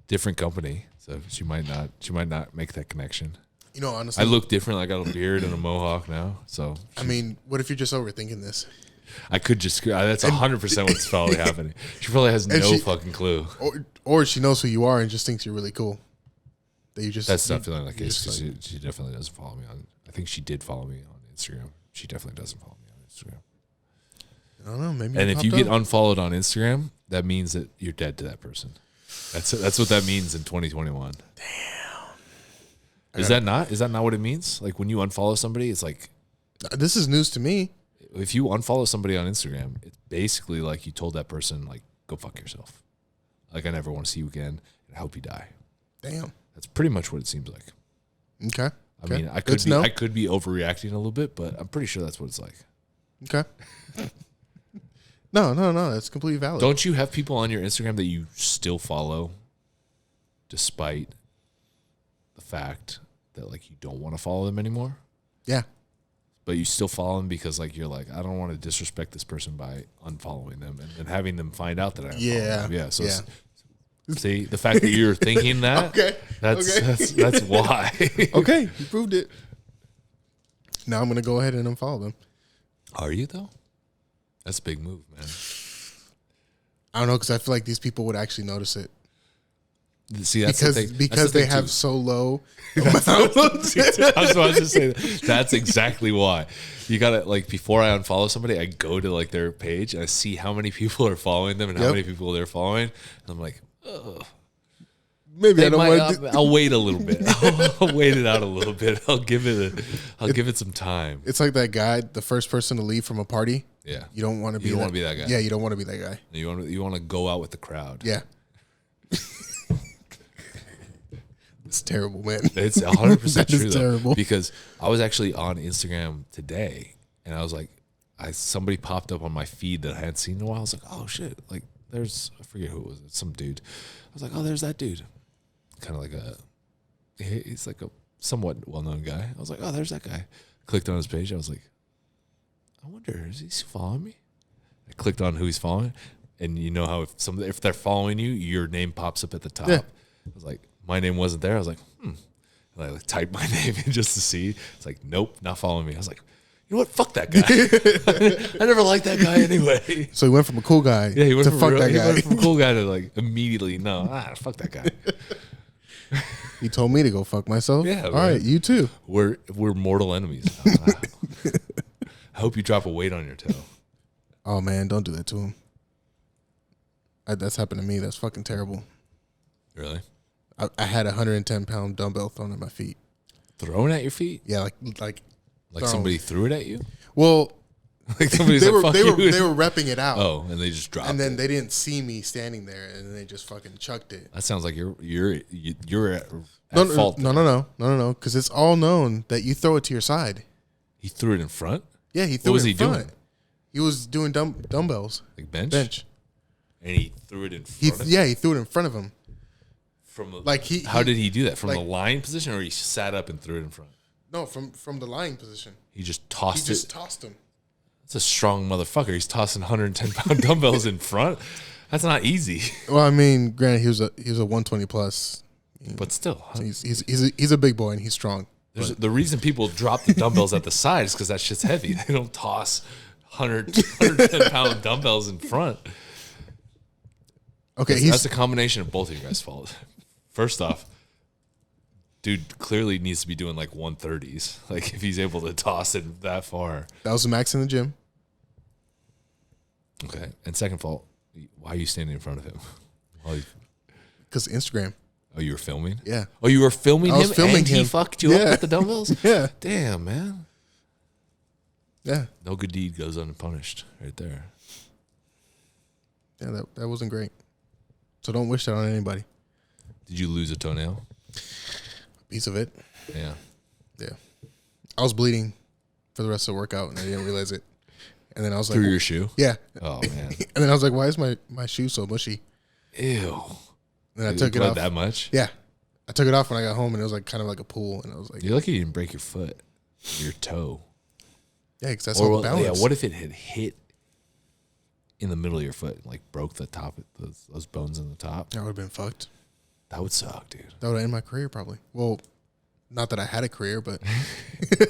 Different company, so she might not make that connection. You know, honestly, I look different. I got a beard and a mohawk now, so. I mean, what if you're just overthinking this? I could just. That's 100% what's probably happening. She probably has no fucking clue. Or she knows who you are and just thinks you're really cool. That you just. That's definitely the case. She definitely doesn't follow me on. I think she did follow me on Instagram. She definitely doesn't follow me on Instagram. I don't know. Maybe. And if you get unfollowed on Instagram, that means that you're dead to that person. That's what that means in 2021. Damn. Is that not what it means? Like when you unfollow somebody, it's like. This is news to me. If you unfollow somebody on Instagram, it's basically like you told that person, like, go fuck yourself. Like, I never want to see you again, and I hope you die. Damn. That's pretty much what it seems like. Okay. I mean, I could be overreacting a little bit, but I'm pretty sure that's what it's like. Okay. No, that's completely valid. Don't you have people on your Instagram that you still follow despite the fact that, like, you don't want to follow them anymore? Yeah. But you still follow them because, like, you're like, I don't want to disrespect this person by unfollowing them and having them find out that I unfollowed them. Yeah. So see, the fact that you're thinking that, okay. That's why. Okay, you proved it. Now I'm going to go ahead and unfollow them. Are you, though? That's a big move, man. I don't know, because I feel like these people would actually notice it. See, that's because they have so low amounts. I was about to say that's exactly why. You gotta, like, before I unfollow somebody, I go to, like, their page and I see how many people are following them and how many people they're following, and I'm like, ugh. maybe I don't want to. I'll wait a little bit. I'll wait it out a little bit. I'll give it some time. It's like that guy, the first person to leave from a party. Yeah. You don't want to be. You don't want to be that guy. Yeah, you don't want to be that guy. You want to go out with the crowd. Yeah. It's terrible, man. It's 100% true. Terrible. Because I was actually on Instagram today, and I was like, somebody popped up on my feed that I hadn't seen in a while. I was like, oh shit, like there's, I forget who it was, some dude. I was like, oh, there's that dude. Kind of like he's like a somewhat well-known guy. I was like, oh, there's that guy. Clicked on his page. I was like, I wonder, is he following me? I clicked on who he's following, and you know how if they're following you, your name pops up at the top. Yeah. I was like, my name wasn't there. I was like, And I like typed my name in just to see. It's like, nope, not following me. I was like, you know what? Fuck that guy. I never liked that guy anyway. So he went from a cool guy Yeah, he went to from fuck that he guy. went from a cool guy to like immediately, fuck that guy. He told me to go fuck myself. Yeah, all man. right, you too. We're mortal enemies. I hope you drop a weight on your toe. Oh man, don't do that to him. That's happened to me. That's fucking terrible. Really? I had a 110-pound dumbbell thrown at my feet. Thrown at your feet? Yeah, like thrown. Somebody threw it at you? Well, Like somebody's they like, were fuck they you. were repping it out. Oh, and they just dropped and then it. they didn't see me standing there, and they just fucking chucked it. That sounds like you're at No, fault. no, because it's all known that you throw it to your side. He threw it in front? Yeah, he threw was it he in front. doing? He was doing dumbbells. Like bench? Bench. And he threw it in front of He threw it in front of him. From the, Like how did he do that? From like- the lying position, or he sat up and threw it in front? No, from the lying position. He just He tossed just it. tossed him. That's a strong motherfucker. He's tossing 110-pound dumbbells in front. That's not easy. Well, I mean, granted, he was a 120 plus. But still, He's a big boy and he's strong. the reason people drop the dumbbells at the side is because that shit's heavy. They don't toss 110-pound dumbbells in front. Okay, That's a combination of both of you guys' fault. First off, dude clearly needs to be doing like 130s. Like if he's able to toss it that far. that was the max in the gym. Okay. And second fault, why are you standing in front of him? Because Instagram. Oh, you were filming? Yeah. Oh, you were filming I him was filming and he him. fucked you up with the dumbbells? Yeah. Damn, man. Yeah. No good deed goes unpunished right there. Yeah, that wasn't great. So don't wish that on anybody. Did you lose a toenail? A piece of it. Yeah. Yeah. I was bleeding for the rest of the workout and I didn't realize it. And then I was like, Through your shoe? yeah. Oh, man. And then I was like, why is my shoe so mushy? Ew. And then I took it bled off. that much? Yeah. I took it off when I got home and it was like kind of like a pool. And I was like, You're lucky you didn't break your foot, your toe. yeah, because that's all the balance. Yeah, what if it had hit in the middle of your foot, like broke the top, those bones in the top? I would have been fucked. That would suck, dude. That would end my career probably. Well, not that I had a career, but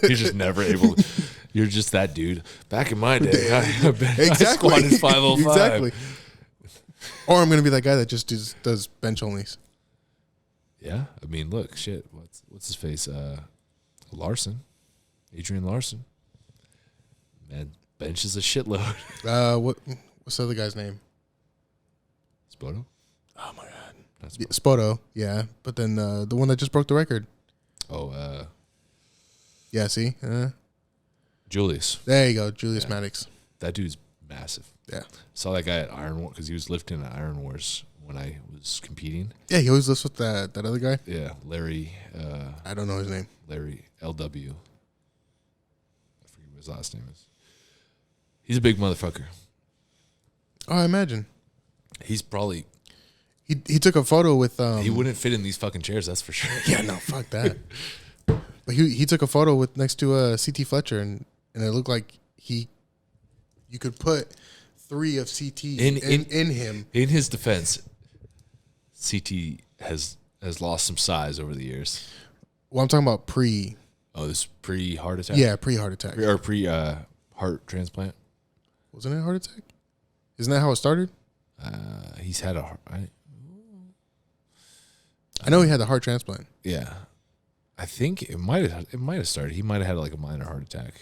You're just never able to. You're just that dude. Back in my day, I exactly. squatted 505. Exactly. Or I'm going to be that guy that just does bench onlys. Yeah, I mean, look, shit. What's his face? Larson, Adrian Larson. Man, benches a shitload. What's the other guy's name? Spoto? Oh my god, That's yeah, Spoto. Yeah, but then the one that just broke the record. Yeah. See, Julius. there you go, Julius Maddox. That dude's massive. Yeah, Saw that guy at Iron Wars because he was lifting at Iron Wars when I was competing. yeah. He always lifts with that other guy. Yeah, Larry. I don't know his name. Larry LW. I forget what his last name is. He's a big motherfucker. Oh, I imagine He's probably he took a photo with he wouldn't fit in these fucking chairs. That's for sure. Yeah, no, fuck that. But he took a photo with next to CT Fletcher and it looked like you could put 3 of CT in him. In his defense, CT has lost some size over the years. Well, I'm talking about pre. Oh, this pre-heart attack? Yeah, pre-heart attack. Or pre-heart transplant? Wasn't it a heart attack? Isn't that how it started? He's had a heart... I know he had the heart transplant. Yeah. I think it might have started. He might have had like a minor heart attack.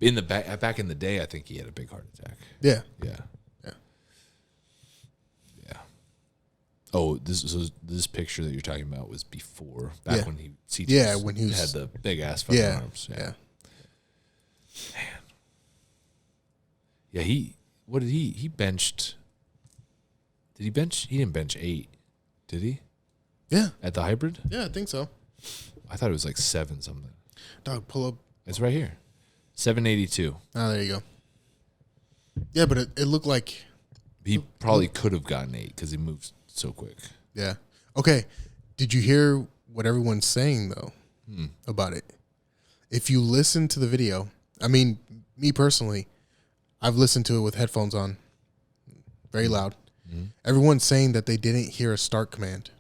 In the back in the day, I think he had a big heart attack. Yeah. Yeah. Yeah. Yeah. Oh, this picture that you're talking about was before, back when he when he had the big ass fucking arms. Yeah. Man. Yeah, he benched. Did he bench? He didn't bench 8, did he? Yeah. At the hybrid? Yeah, I think so. I thought it was like 7 something. Dog, pull up. It's right here. 782. Oh, there you go. Yeah, but it looked like He probably could have gotten 8 because he moves so quick. Yeah. Okay. Did you hear what everyone's saying though about it? If you listen to the video, I mean, me personally, I've listened to it with headphones on, very loud. Mm-hmm. Everyone's saying that they didn't hear a start command.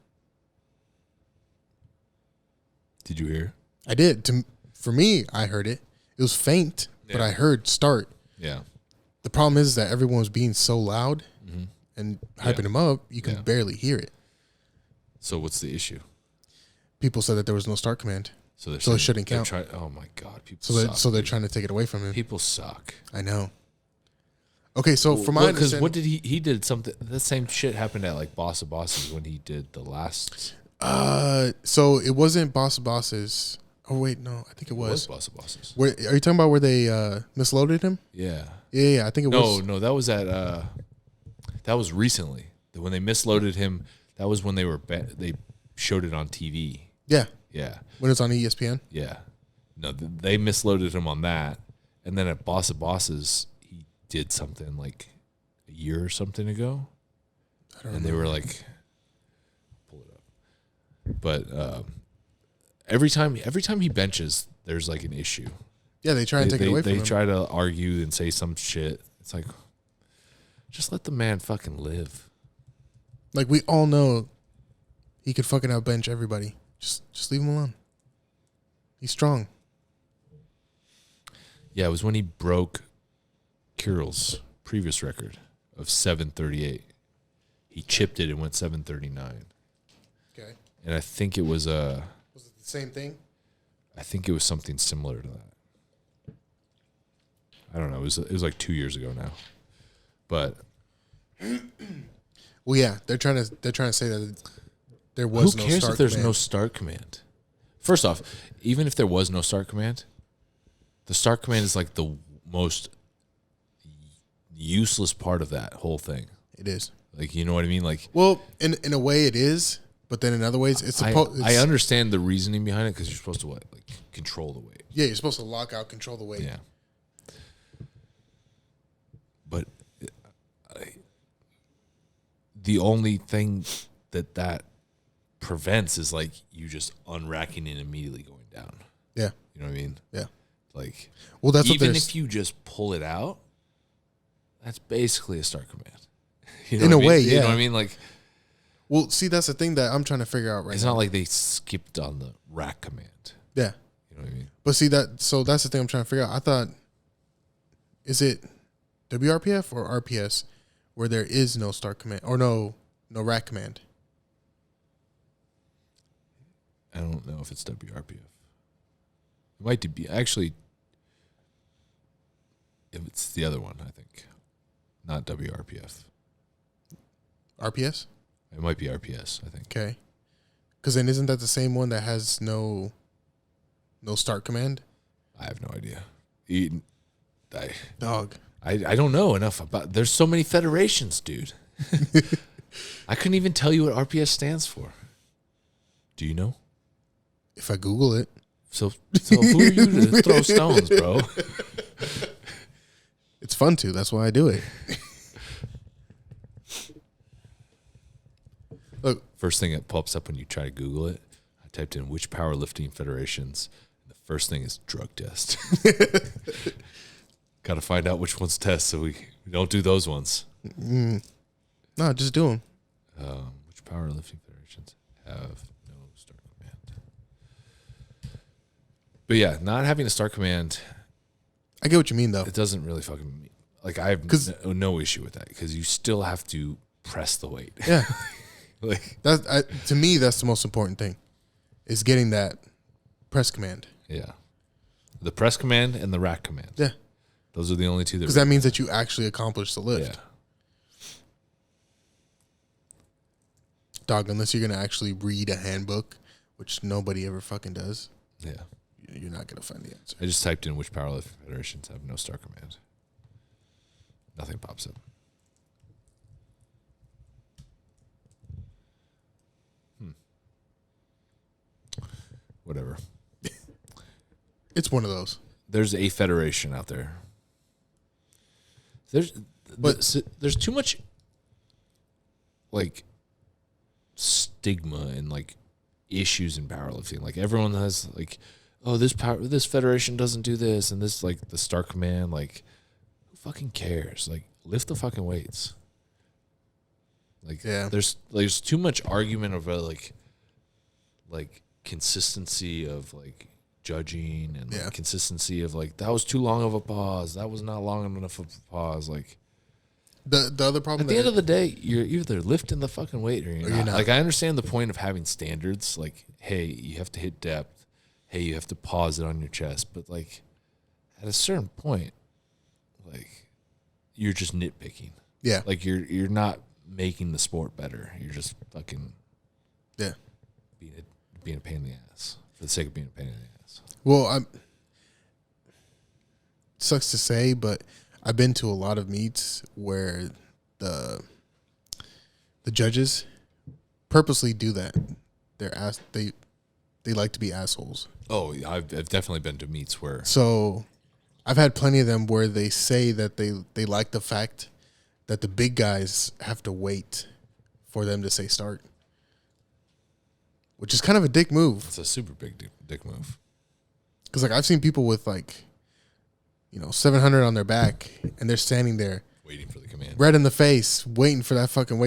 Did you hear? I did. For me, I heard it. It was faint, but I heard start. Yeah. The problem is that everyone was being so loud and hyping him up, you can barely hear it. So what's the issue? People said that there was no start command. So it shouldn't count. Oh my God. People suck. So they're dude. trying to take it away from him. People suck. I know. Okay, so for my because what did he did something, the same shit happened at like Boss of Bosses when he did the last. So it wasn't Boss of Bosses. Oh wait, no, I think it was Boss of Bosses. Where, are you talking about where they misloaded him? Yeah. Yeah, I think it was. No, that was at that was recently. When they misloaded him, that was when they showed it on TV. Yeah. Yeah. When it's on ESPN? Yeah. No, they misloaded him on that. And then at Boss of Bosses, he did something like a year or something ago. I don't know. And they were like, pull it up. But every time he benches, there's like an issue. Yeah, they try and take it away from him. They try to argue and say some shit. It's like, just let the man fucking live. Like, we all know he could fucking outbench everybody. Just leave him alone. He's strong. Yeah, it was when he broke Kirill's previous record of 738. He chipped it and went 739. Okay. And I think it was Was it the same thing? I think it was something similar to that. I don't know. It was like 2 years ago now. But well, yeah, they're trying to say that there was no start command. Who cares if there's no start command? First off, even if there was no start command, the start command is like the most useless part of that whole thing. It is. Like, you know what I mean? Like, well, in a way it is, but then in other ways it's supposed. I understand the reasoning behind it because you're supposed to what? Like, control the weight. Yeah, you're supposed to lock out, control the weight. Yeah. But the only thing that prevents is like you just unracking and immediately going down. Yeah. You know what I mean? Yeah. Like, well, that's even if you just pull it out, that's basically a start command. You know in a way, yeah. You know what I mean? Like, well, see, that's the thing that I'm trying to figure out right now. It's not like they skipped on the rack command. Yeah. You know what I mean? But see, that's the thing I'm trying to figure out. I thought, is it WRPF or RPS where there is no start command or no rack command? I don't know if it's WRPF. It might be actually. If it's the other one, I think, not WRPF. RPS? It might be RPS, I think. Okay. Because then isn't that the same one that has no start command? I have no idea. Dog. I don't know enough about. There's so many federations, dude. I couldn't even tell you what RPS stands for. Do you know? If I Google it. So who are you to throw stones, bro? It's fun to. That's why I do it. Look, first thing that pops up when you try to Google it, I typed in which powerlifting federations. And the first thing is drug test. Got to find out which ones test so we don't do those ones. No, just do them. Which powerlifting federations have no start command? But yeah, not having a start command. I get what you mean, though. It doesn't really fucking mean. Like, I have no issue with that because you still have to press the weight. Yeah. Like, to me, that's the most important thing, is getting that press command. Yeah. The press command and the rack command. Yeah. Those are the only two. Because that means that you actually accomplished the lift. Yeah. dog, unless you're gonna actually read a handbook, which nobody ever fucking does, Yeah. you're not gonna find the answer. I just typed in which powerlifting federations have no star command. Nothing pops up. Whatever. It's one of those. There's a federation out there. There's too much like stigma and like issues in powerlifting. Like everyone has like, oh, this federation doesn't do this, and this like the star command. Like, who fucking cares? Like, lift the fucking weights. Like, Yeah. there's too much argument about like consistency of like judging and like, consistency of like that was too long of a pause, that was not long enough of a pause. Like The other problem at the end of the day, you're either lifting the fucking weight or you're not. Like I understand the point of having standards. Like, hey, you have to hit depth. Hey, you have to pause it on your chest. But like at a certain point, like you're just nitpicking. Yeah. Like you're not making the sport better. You're just fucking being a pain in the ass for the sake of being a pain in the ass. Well, sucks to say, but I've been to a lot of meets where the judges purposely do that. They like to be assholes. Oh, I've definitely been to meets where. So I've had plenty of them where they say that they like the fact that the big guys have to wait for them to say start, which is kind of a dick move. It's a super big dick move. Because like I've seen people with like, 700 on their back, and they're standing there Waiting for the command. red in the face, waiting for that fucking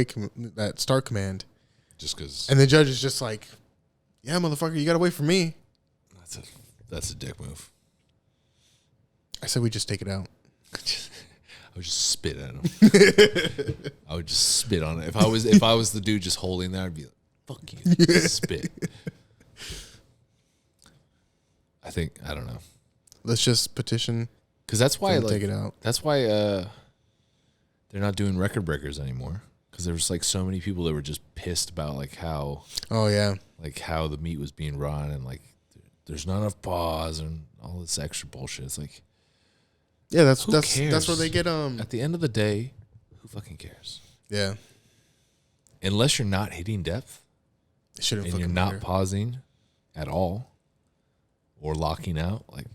that start command. Just because. And the judge is just like, "Yeah, motherfucker, you gotta wait for me." That's a dick move. I said we just take it out. I would just spit at him. I would just spit on it. If I was the dude just holding that, I'd be like, "Fuck you, spit." I don't know. Let's just petition. Because that's why take it out. That's why they're not doing record breakers anymore. Because there was like so many people that were just pissed about like how. Oh yeah. Like how the meet was being run and like there's not enough pause and all this extra bullshit. It's like. Yeah, that's cares? that's where they get At the end of the day, who fucking cares? Yeah. Unless you're not hitting depth Shouldn't and fucking you're not matter. pausing at all or locking out, like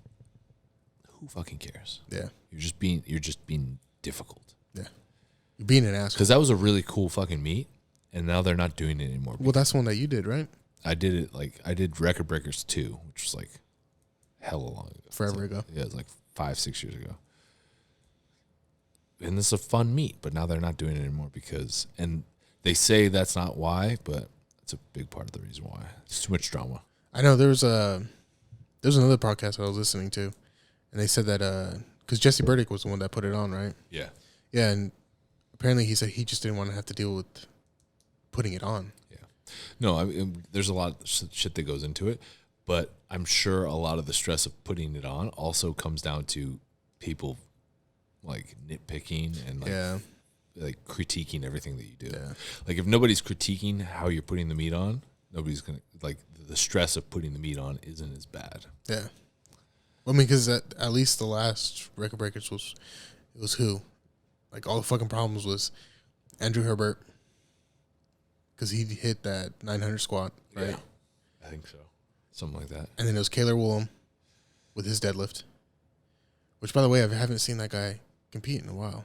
who fucking cares? Yeah. You're just being difficult. Yeah. You're being an asshole. Because that was a really cool fucking meet, and now they're not doing it anymore. Well, that's one that you did, right? I did Record Breakers 2, which was like hella long ago. Forever ago. Yeah, it was like 5-6 years ago. And this is a fun meet, but now they're not doing it anymore because, and they say that's not why, but it's a big part of the reason why. It's too much drama. I know there's another podcast I was listening to, and they said that because Jesse Burdick was the one that put it on, right? Yeah. Yeah, and apparently he said he just didn't want to have to deal with putting it on. Yeah. No, I mean, there's a lot of shit that goes into it, but I'm sure a lot of the stress of putting it on also comes down to people like nitpicking and like critiquing everything that you do. Yeah. Like if nobody's critiquing how you're putting the meat on, nobody's gonna like the stress of putting the meat on isn't as bad. Yeah. Well, I mean, because at least the last Record Breakers was who? Like all the fucking problems was Andrew Herbert because he hit that 900 squat, right? Yeah, I think so. Something like that. And then it was Kaylor Woolham with his deadlift, which, by the way, I haven't seen that guy compete in a while.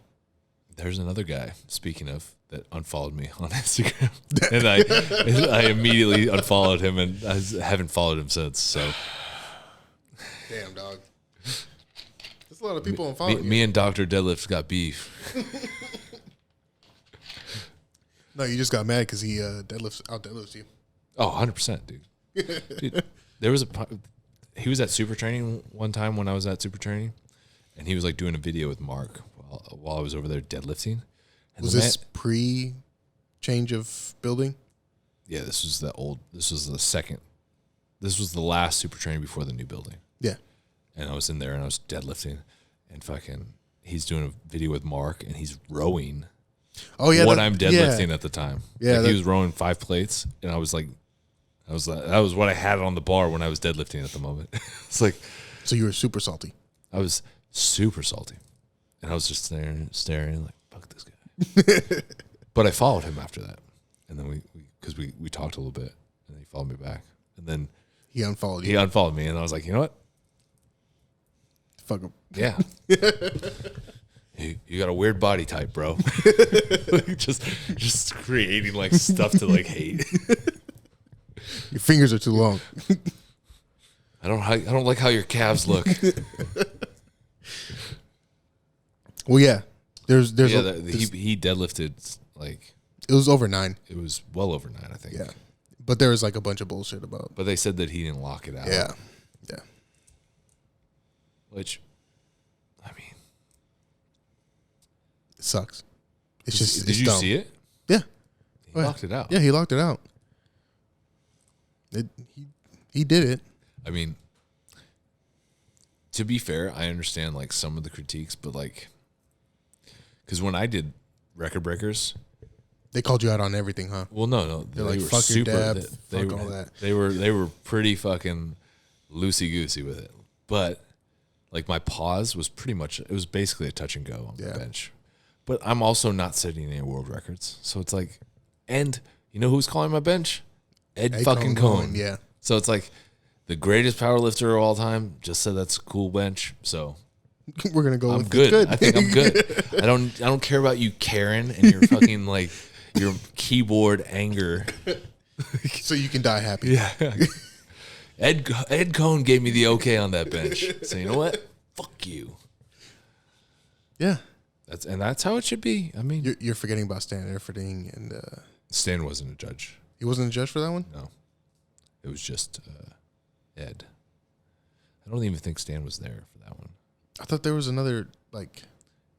There's another guy, speaking of, that unfollowed me on Instagram. And I immediately unfollowed him and I haven't followed him since. So Damn, dog. There's a lot of people unfollowing me and Dr. Deadlift's got beef. No, you just got mad because he out-deadlifts you. Oh, 100%, dude. Dude, he was at Super Training one time when I was at Super Training, and he was like doing a video with Mark while I was over there deadlifting. And Was this pre-change of building? Yeah, this was the last Super Training before the new building. Yeah. And I was in there and I was deadlifting, and fucking he's doing a video with Mark and he's rowing Oh yeah, what that- I'm deadlifting at the time. Yeah, like that- he was rowing 5 plates, and I was like, that was what I had on the bar when I was deadlifting at the moment. It's like So you were super salty. I was super salty, and I was just staring like, fuck this guy. But I followed him after that, and then we talked a little bit, and he followed me back, and then He unfollowed he you. unfollowed me, and I was like, you know what? Fuck him. Yeah. You got a weird body type, bro. just creating like stuff to like hate. Your fingers are too long. I don't like how your calves look. Well, yeah. There's He deadlifted like it was over 9. it was well over 9, I think. Yeah. But there was like a bunch of bullshit about. But they said that he didn't lock it out. Yeah. Yeah. Which, I mean, It sucks. It's did just. It's you dumb. see it? Yeah. He locked it out. Yeah, he locked it out. He did it. I mean, to be fair, I understand like some of the critiques, but like, because when I did Record Breakers, They called you out on everything, huh? well, no, They're like, fuck your dad, fuck all that. They were pretty fucking loosey goosey with it, but like my pause was pretty much, it was basically a touch and go on the bench. But I'm also not setting any world records, so it's like, and you know who's calling my bench? Ed fucking Cohn. Yeah. So it's like the greatest power lifter of all time just said that's a cool bench. So We're gonna go I'm with good. I think I'm good. I don't care about you, Karen, and your fucking like your keyboard anger. So you can die happy. Yeah. Ed Cohn gave me the okay on that bench. So you know what? Fuck you. Yeah. That's how it should be. I mean, You're forgetting about Stan Erfording and Stan wasn't a judge. he wasn't a judge for that one? No, it was just Ed. I don't even think Stan was there for that one. I thought there was another like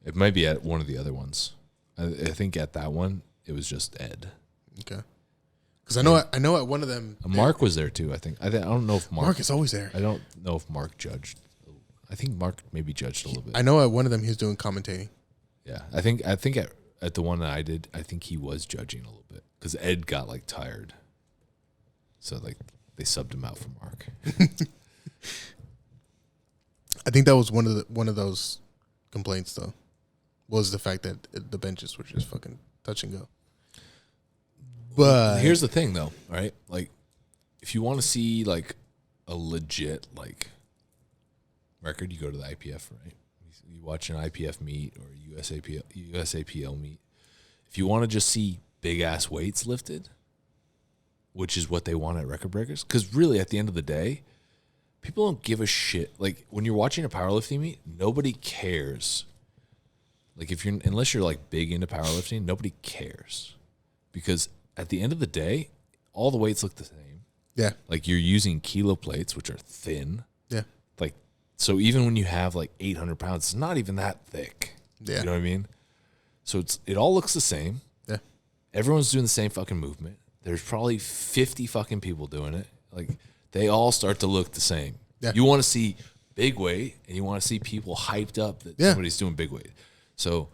It might be at one of the other ones. I think at that one it was just Ed. okay. Because I know at one of them Mark was there too. I think. I don't know if Mark is always there. I don't know if Mark judged. I think Mark maybe judged a little bit. I know at one of them he was doing commentating. Yeah, I think at the one that I did, I think he was judging a little bit because Ed got like tired, so like they subbed him out for Mark. I think that was one of those complaints though, was the fact that the benches were just fucking touch and go. But Here's the thing though, right? Like, if you want to see like a legit like record, you go to the IPF, right? You watch an IPF meet or a USAPL meet. If you want to just see big ass weights lifted, which is what they want at Record Breakers, because really at the end of the day, people don't give a shit. Like when you're watching a powerlifting meet, nobody cares. Like unless you're like big into powerlifting, nobody cares, because at the end of the day, all the weights look the same. yeah, Like you're using kilo plates, which are thin. yeah, Like, so even when you have like 800 pounds, it's not even that thick. Yeah. You know what I mean? So it all looks the same. yeah, Everyone's doing the same fucking movement. There's probably 50 fucking people doing it. Like they all start to look the same. Yeah. You want to see big weight and you want to see people hyped up that Yeah. somebody's doing big weight. So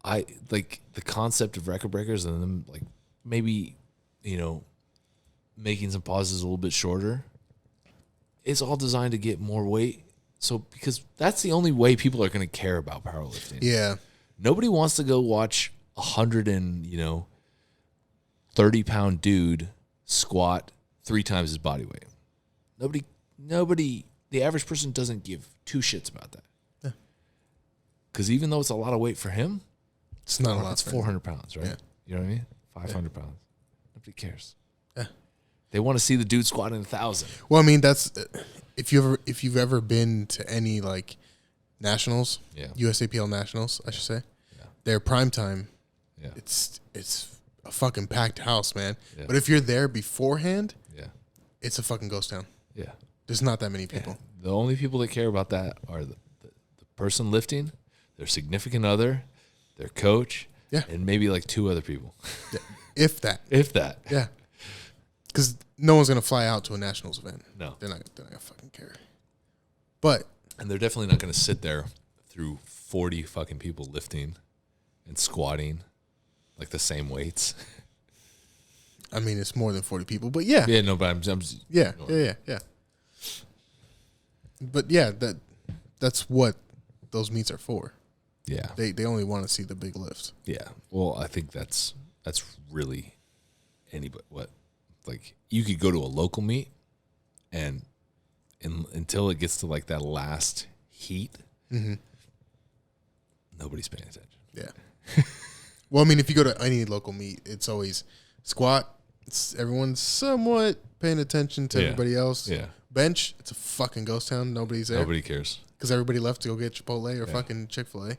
I like the concept of Record Breakers and them like maybe, making some pauses a little bit shorter. It's all designed to get more weight. So because that's the only way people are going to care about powerlifting. yeah, Nobody wants to go watch 30-pound dude squat 3 times his body weight. Nobody, the average person doesn't give 2 shits about that. Yeah. Because even though it's a lot of weight for him, it's not a lot. it's for 400 pounds, right? Yeah. You know what I mean? 500 pounds. Nobody cares. Yeah. They want to see the dude squatting 1,000. Well, I mean, that's if you've ever been to any like nationals, Yeah. USAPL nationals, I should say, Yeah. their prime time, Yeah. it's a fucking packed house, man. Yeah. But if you're there beforehand, Yeah. it's a fucking ghost town. Yeah. There's not that many people. The only people that care about that are the person lifting, their significant other, their coach, Yeah. and maybe like 2 other people. Yeah. If that, If that. yeah, because no one's gonna fly out to a nationals event. No. They're not gonna fucking care. But And they're definitely not going to sit there through 40 fucking people lifting and squatting Like the same weights. I mean, it's more than 40 people, but yeah. Yeah, no, but I'm Yeah. But yeah, that's what those meets are for. Yeah. They only want to see the big lifts. Yeah. Well, I think that's really anybody. What, like, you could go to a local meet and until it gets to like that last heat, nobody's paying attention. Yeah. Well, I mean, if you go to any local meet, it's always squat. Everyone's somewhat paying attention to everybody else. Yeah. Bench, it's a fucking ghost town. Nobody's there. Nobody cares. Because everybody left to go get Chipotle or fucking Chick-fil-A.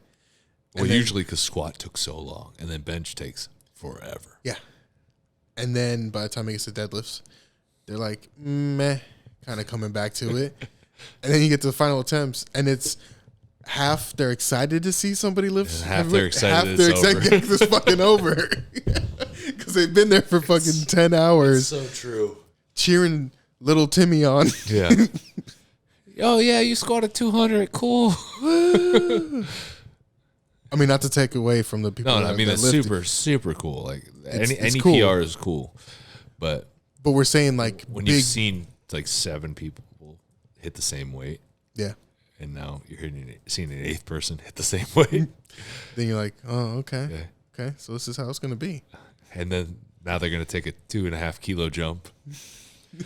Well, usually because squat took so long, and then bench takes forever. Yeah. And then by the time it gets to deadlifts, they're like, meh, kind of coming back to it. And then you get to the final attempts, and it's half they're excited to see somebody lift. Half they're excited it's fucking over. Because they've been there for fucking 10 hours. So true. Cheering little Timmy on. Yeah. Oh, yeah, you squatted 200. Cool. I mean, not to take away from the people. No, I mean, it's lifted. super cool. Like, It's any cool. PR is cool. But we're saying, like, when big, you've seen like 7 people hit the same weight, yeah, and now you're seeing an 8th person hit the same weight, then you're like, oh, okay. Yeah. Okay, so this is how it's going to be. And then now they're going to take a 2.5 kilo jump.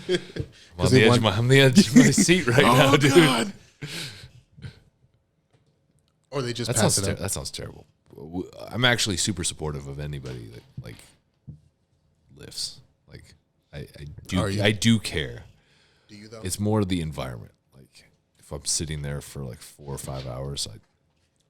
I'm on 'Cause the they edge want- of my seat right now, dude. God. Or they just pass it up. That sounds terrible. I'm actually super supportive of anybody that like lifts. Like I do care. Do you, though? It's more the environment. Like if I'm sitting there for like 4 or 5 hours,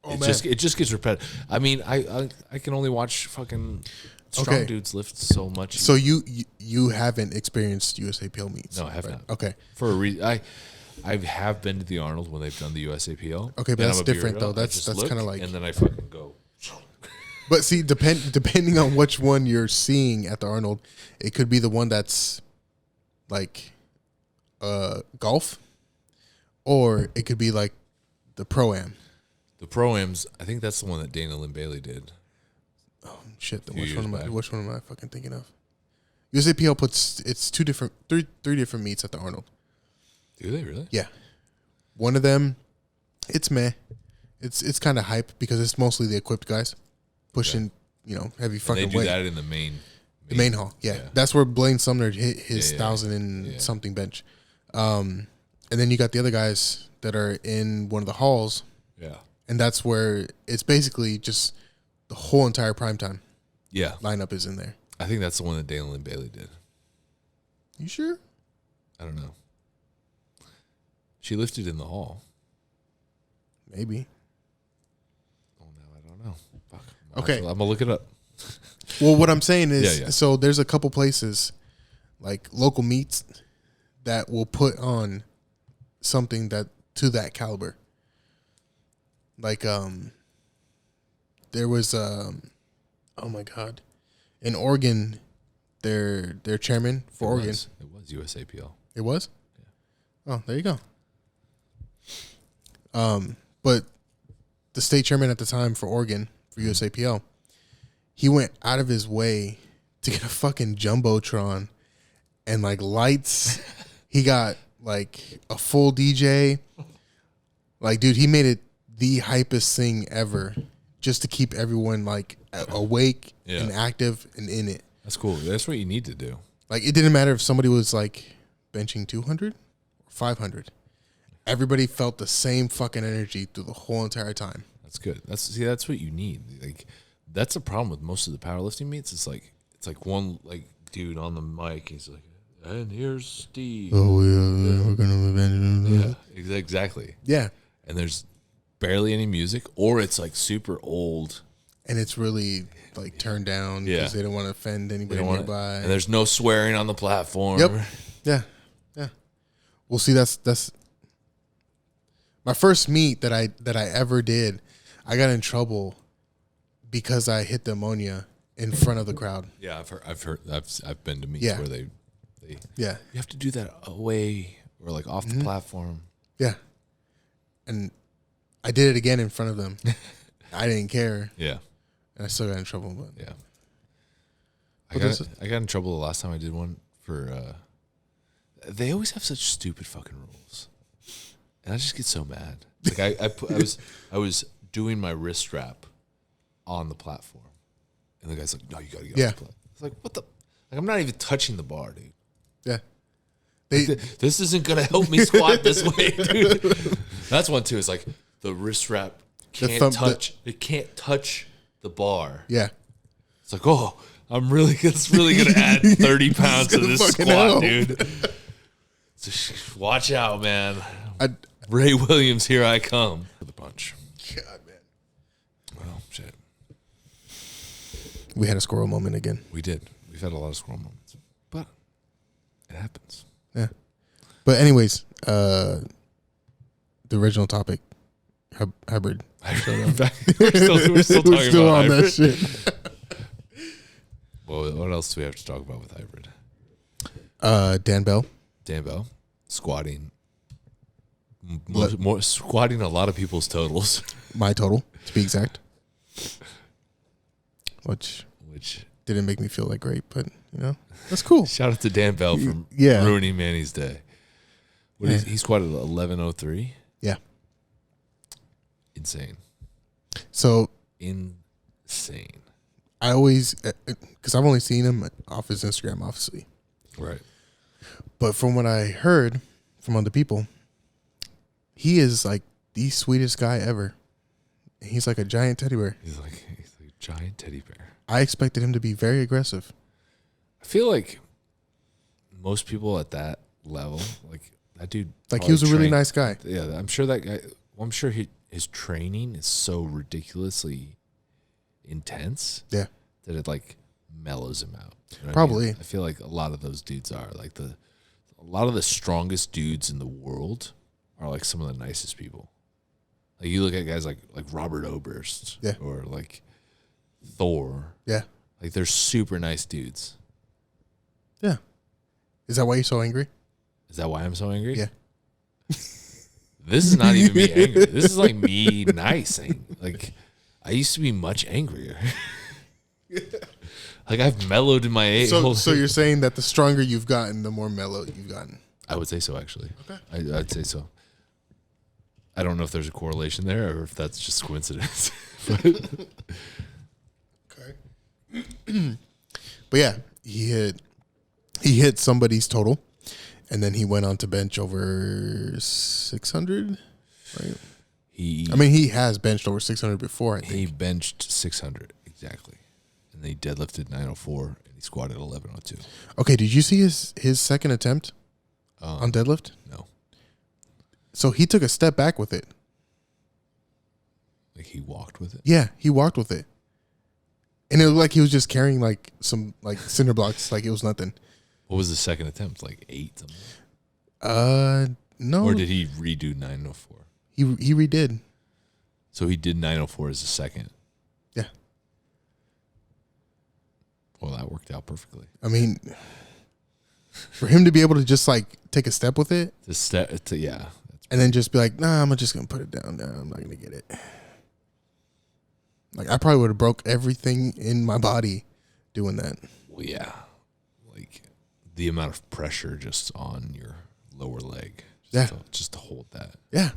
it just gets repetitive. I mean, I can only watch fucking strong dudes lift so much. So you haven't experienced USAPL meets? No, I have not. Okay. For a reason, I have been to the Arnold when they've done the USAPL. Okay, but and that's I'm a different, beardo. though. I That's just look, kind of like, and then I fucking go. but see, depending on which one you're seeing at the Arnold, it could be the one that's like golf, or it could be like the Pro-Am. The Pro-Ams, I think that's the one that Dana Lynn Bailey did. Oh shit! Few years back. Which one am I fucking thinking of? USAPL puts it's three different meets at the Arnold. Do they really? Yeah, one of them, it's meh. It's kind of hype because it's mostly the equipped guys pushing, heavy And fucking they do weight. that in the main hall. Yeah. That's where Blaine Sumner hit his 1,000 and something bench. And then you got the other guys that are in one of the halls. Yeah. And that's where it's basically just the whole entire primetime Yeah. lineup is in there. I think that's the one that Dana Lynn Bailey did. You sure? I don't know. She lifted in the hall. Maybe. Oh, no, I don't know. Fuck. Okay. I'm going to look it up. Well, what I'm saying is, Yeah. so there's a couple places, like local meets, that will put on something that to that caliber. Like, there was, oh my God, in Oregon, their chairman for Oregon. It was USAPL. It was? Yeah. Oh, there you go. But the state chairman at the time for Oregon, for USAPL, he went out of his way to get a fucking Jumbotron and like lights. He got like a full DJ. Like, dude, he made it the hypest thing ever just to keep everyone like awake and active and in it. That's cool. That's what you need to do. Like, it didn't matter if somebody was like benching 200 or 500. Everybody felt the same fucking energy through the whole entire time. That's good. That's what you need. Like, that's the problem with most of the powerlifting meets. It's like one like dude on the mic. He's like, and here's Steve. Oh yeah, we're gonna Yeah, exactly. Yeah, And there's barely any music, or it's like super old. and it's really like turned down because they don't want to offend anybody nearby. And there's no swearing on the platform. Yep. Yeah. Well, see, that's my first meet that I ever did. I got in trouble because I hit the ammonia in front of the crowd. Yeah, I've been to meets where they Yeah. you have to do that away or like off the platform. Yeah. And I did it again in front of them. I didn't care. Yeah. And I still got in trouble. But Yeah. I got in trouble the last time I did one for. They always have such stupid fucking rules, and I just get so mad. Like I was doing my wrist strap on the platform, and the guy's like, "No, you gotta get off the platform." It's like, what the? Like, I'm not even touching the bar, dude. Yeah. This isn't gonna help me squat this way, dude. That's one too. It's like the wrist strap can't touch. It can't touch the bar. Yeah. It's like, oh, it's really gonna add 30 pounds to this squat, dude. So watch out, man. Ray Williams, here I come for the punch. God, man. Well, shit. We had a squirrel moment again. We did. We've had a lot of squirrel moments, but it happens. Yeah. But anyways, the original topic, hybrid. we're still talking about hybrid. That shit. Well, what else do we have to talk about with hybrid? Dan Bell. Dan Bell, squatting. More squatting a lot of people's totals. My total, to be exact. Which didn't make me feel that great, but that's cool. Shout out to Dan Bell for ruining Manny's day. He squatted 1103. Yeah. Insane. So insane. I always, because I've only seen him off his Instagram, obviously. Right. But from what I heard from other people, he is like the sweetest guy ever. He's like a giant teddy bear. He's like a giant teddy bear. I expected him to be very aggressive. I feel like most people at that level, like that dude, like he was a really nice guy. Yeah, I'm sure that guy. Well, I'm sure his training is so ridiculously intense. Yeah, that it like mellows him out. You know Probably. I feel like a lot of those dudes are like a lot of the strongest dudes in the world are like some of the nicest people. Like you look at guys like Robert Oberst, or like Thor. Yeah, like they're super nice dudes. Yeah. Is that why you're so angry? Is that why I'm so angry? Yeah. This is not even me angry. This is like me nice. Like I used to be much angrier. Like I've mellowed in my age. So you're saying that the stronger you've gotten, the more mellow you've gotten? I would say so, actually. Okay. I'd say so. I don't know if there's a correlation there or if that's just coincidence. Okay. But yeah, he hit somebody's total, and then he went on to bench over 600. Right. He has benched over 600 before. I think he benched 600 exactly, and then he deadlifted 904 and he squatted 1102. Okay, did you see his second attempt on deadlift? No. So he took a step back with it. Like he walked with it? Yeah, he walked with it. And it looked like he was just carrying like some like cinder blocks, like it was nothing. What was the second attempt? Like 8 something? No. Or did he redo 904? He redid. So he did 904 as a second. Yeah. Well, that worked out perfectly. I mean, for him to be able to just like take a step with it, yeah, and then just be like, nah, I'm just gonna put it down. Nah, I'm not gonna get it. Like I probably would have broke everything in my body doing that. Well, yeah, like the amount of pressure just on your lower leg, just to hold that. Yeah.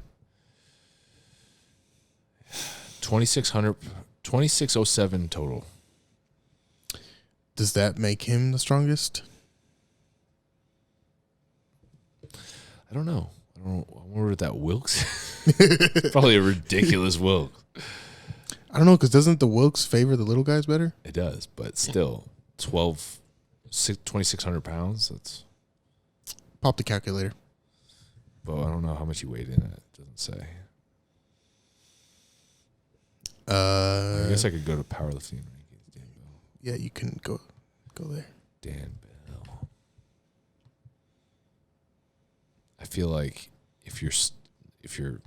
2607 total. Does that make him the strongest? I don't know. I wonder what that Wilks. Probably a ridiculous Wilks. I don't know, because doesn't the Wilks favor the little guys better? It does, but still, 2,600 pounds. That's pop the calculator. But I don't know how much he weighed in it. It doesn't say. I guess I could go to powerlifting. Yeah, you can go there. Dan Bell. I feel like if you're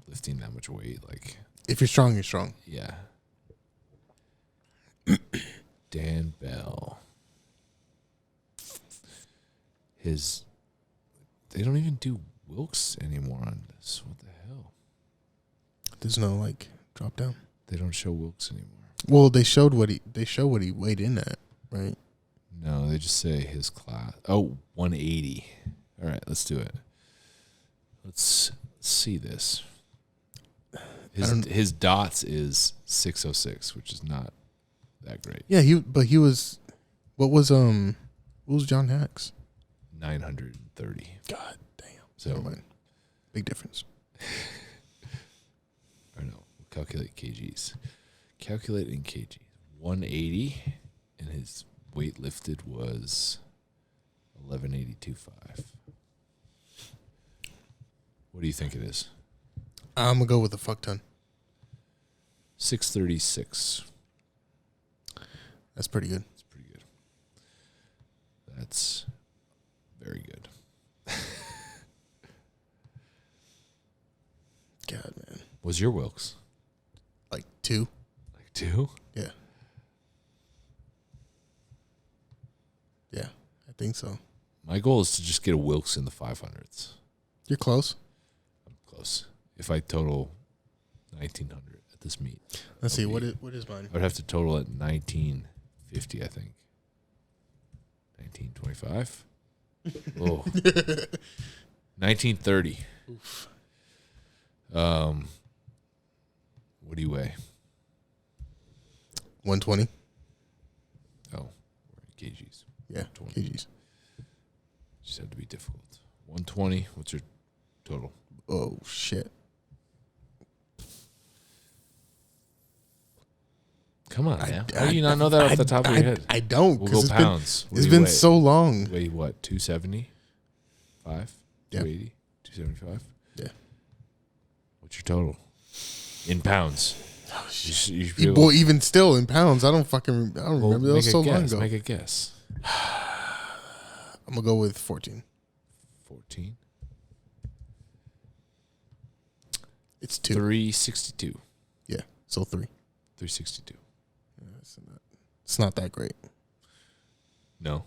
lifting that much weight, like if you're strong, you're strong. Yeah. Dan Bell. They don't even do Wilks anymore on this. What the hell? There's no like drop down. They don't show Wilks anymore. Well, they showed what he weighed in at, right? No, they just say his class. Oh, 180. All right, let's do it. Let's see this. His dots is 606, which is not that great. Yeah, he was. What was John Hack's? 930. God damn. So Never mind. Big difference. Or no, we'll calculate kgs. Calculate in kgs. 180, and his weight lifted was 1182.5. What do you think it is? I'm gonna go with a fuck ton. 636. That's pretty good. That's pretty good. That's very good. God, man. Was your Wilks? Like 2? Like 2? Yeah. Yeah, I think so. My goal is to just get a Wilks in the 500s. You're close. I'm close. If I total 1900 at this meet. Let's see, what is mine? I would have to total at 1950, I think. 1925? Oh. 1930. Oof. What do you weigh? 120. Oh, kgs. Yeah, 20. kgs. Just had to be difficult. 120. What's your total? Oh, shit. Come on, man. How do you not know that off the top of your head? I don't. We'll go pounds. It's been so long. Weigh what? 270? 5? Yeah. 280? 275? Yeah. What's your total? In pounds. Oh, shit. You should be able- Boy, even still in pounds, I don't remember. That was so long ago. Make a guess. I'm going to go with 14. 14? It's 2. 362. Yeah, so 3. 362. Yeah, it's not that great. No.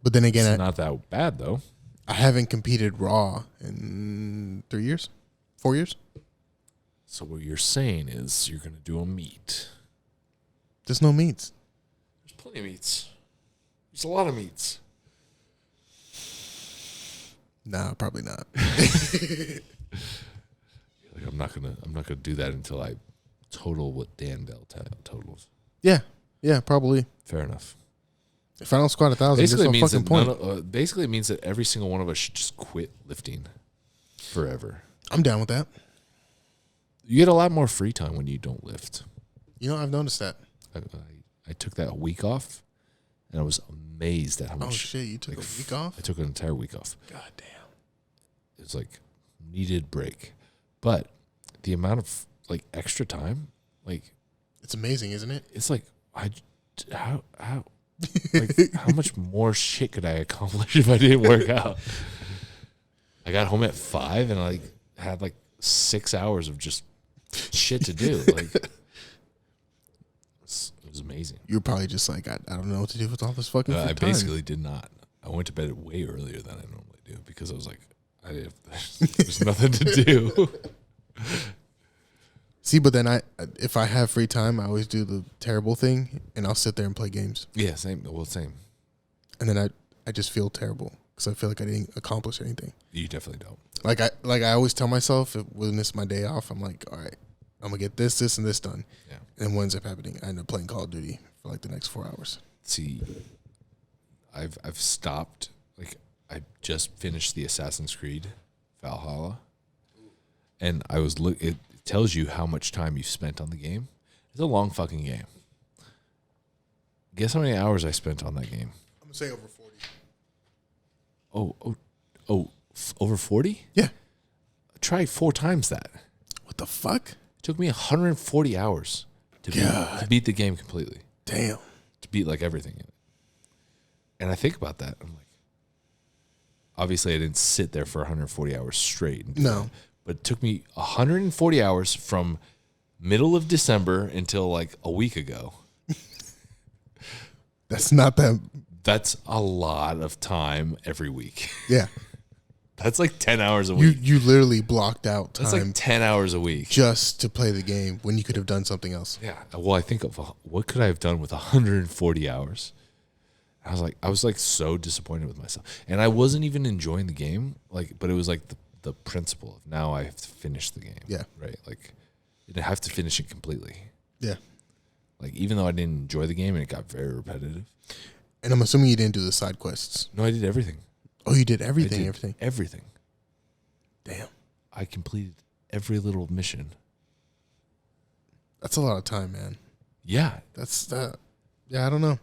But then again, It's not that bad, though. I haven't competed raw in 3 years? 4 years? So what you're saying is you're going to do a meet. There's no meats. There's plenty of meets. There's a lot of meets. Nah, probably not. Like, I'm not gonna do that until I total what Dan Bell totals. Yeah, probably. Fair enough. If I don't squat 1,000, there's Basically, no it means fucking that point. basically it means that every single one of us should just quit lifting forever. I'm down with that. You get a lot more free time when you don't lift. You know, I've noticed that. I took that week off, and I was amazed at how much. Oh shit, you took a week off? I took an entire week off. God damn. It's like needed break, but the amount of like extra time, like It's amazing, isn't it? it's like how like how much more shit could I accomplish if I didn't work out? I got home at 5 and I like had like 6 hours of just shit to do. Like it was amazing. You were probably just like, I don't know what to do with all this fucking I free time. basically did not. I went to bed way earlier than I normally do because I was like, there's nothing to do. See, but then if I have free time, I always do the terrible thing, and I'll sit there and play games. Yeah, same. Well, same. And then I just feel terrible because I feel like I didn't accomplish anything. You definitely don't. Like I always tell myself when it's my day off, I'm like, all right, I'm gonna get this, and this done. Yeah. And what ends up happening, I end up playing Call of Duty for like the next 4 hours. See, I've stopped. Like I just finished the Assassin's Creed Valhalla, and I was it tells you how much time you've spent on the game. It's a long fucking game. Guess how many hours I spent on that game? I'm gonna say over 40. Over 40? Yeah. I tried 4 times that. What the fuck? It took me 140 hours to beat the game completely. Damn. To beat like everything in it. And I think about that. I'm like, obviously I didn't sit there for 140 hours straight. And do No. that, but it took me 140 hours from middle of December until like a week ago. That's not that. That's a lot of time every week. Yeah. That's like 10 hours a week. You literally blocked out That's time like 10 hours a week. just to play the game when you could have done something else. Yeah. Well, I think of what could I have done with 140 hours? I was like so disappointed with myself. And I wasn't even enjoying the game, like, but it was like the principle of now I have to finish the game. Yeah. Right. Like I have to finish it completely. Yeah. Like even though I didn't enjoy the game and it got very repetitive. And I'm assuming you didn't do the side quests. No, I did everything. Oh, you did everything, I did everything. Everything. Damn. I completed every little mission. That's a lot of time, man. Yeah. That's that. Yeah, I don't know.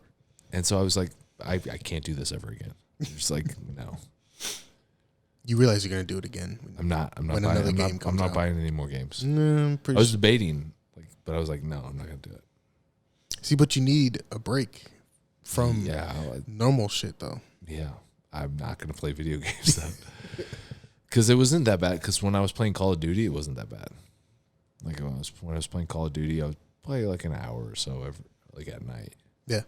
And so I was like, I can't do this ever again. Just like, no. You realize you're gonna do it again. I'm not when buying another I'm game not, comes I'm not out. buying any more games. No, I'm I pretty was sure. debating, like, but I was like, no, I'm not gonna do it. See, but you need a break from Yeah, normal shit, though. yeah. I'm not gonna play video games then. Because it wasn't that bad. Because when I was playing Call of Duty, it wasn't that bad. Like when I was playing Call of Duty, I would play like an hour or so like at night. Yeah.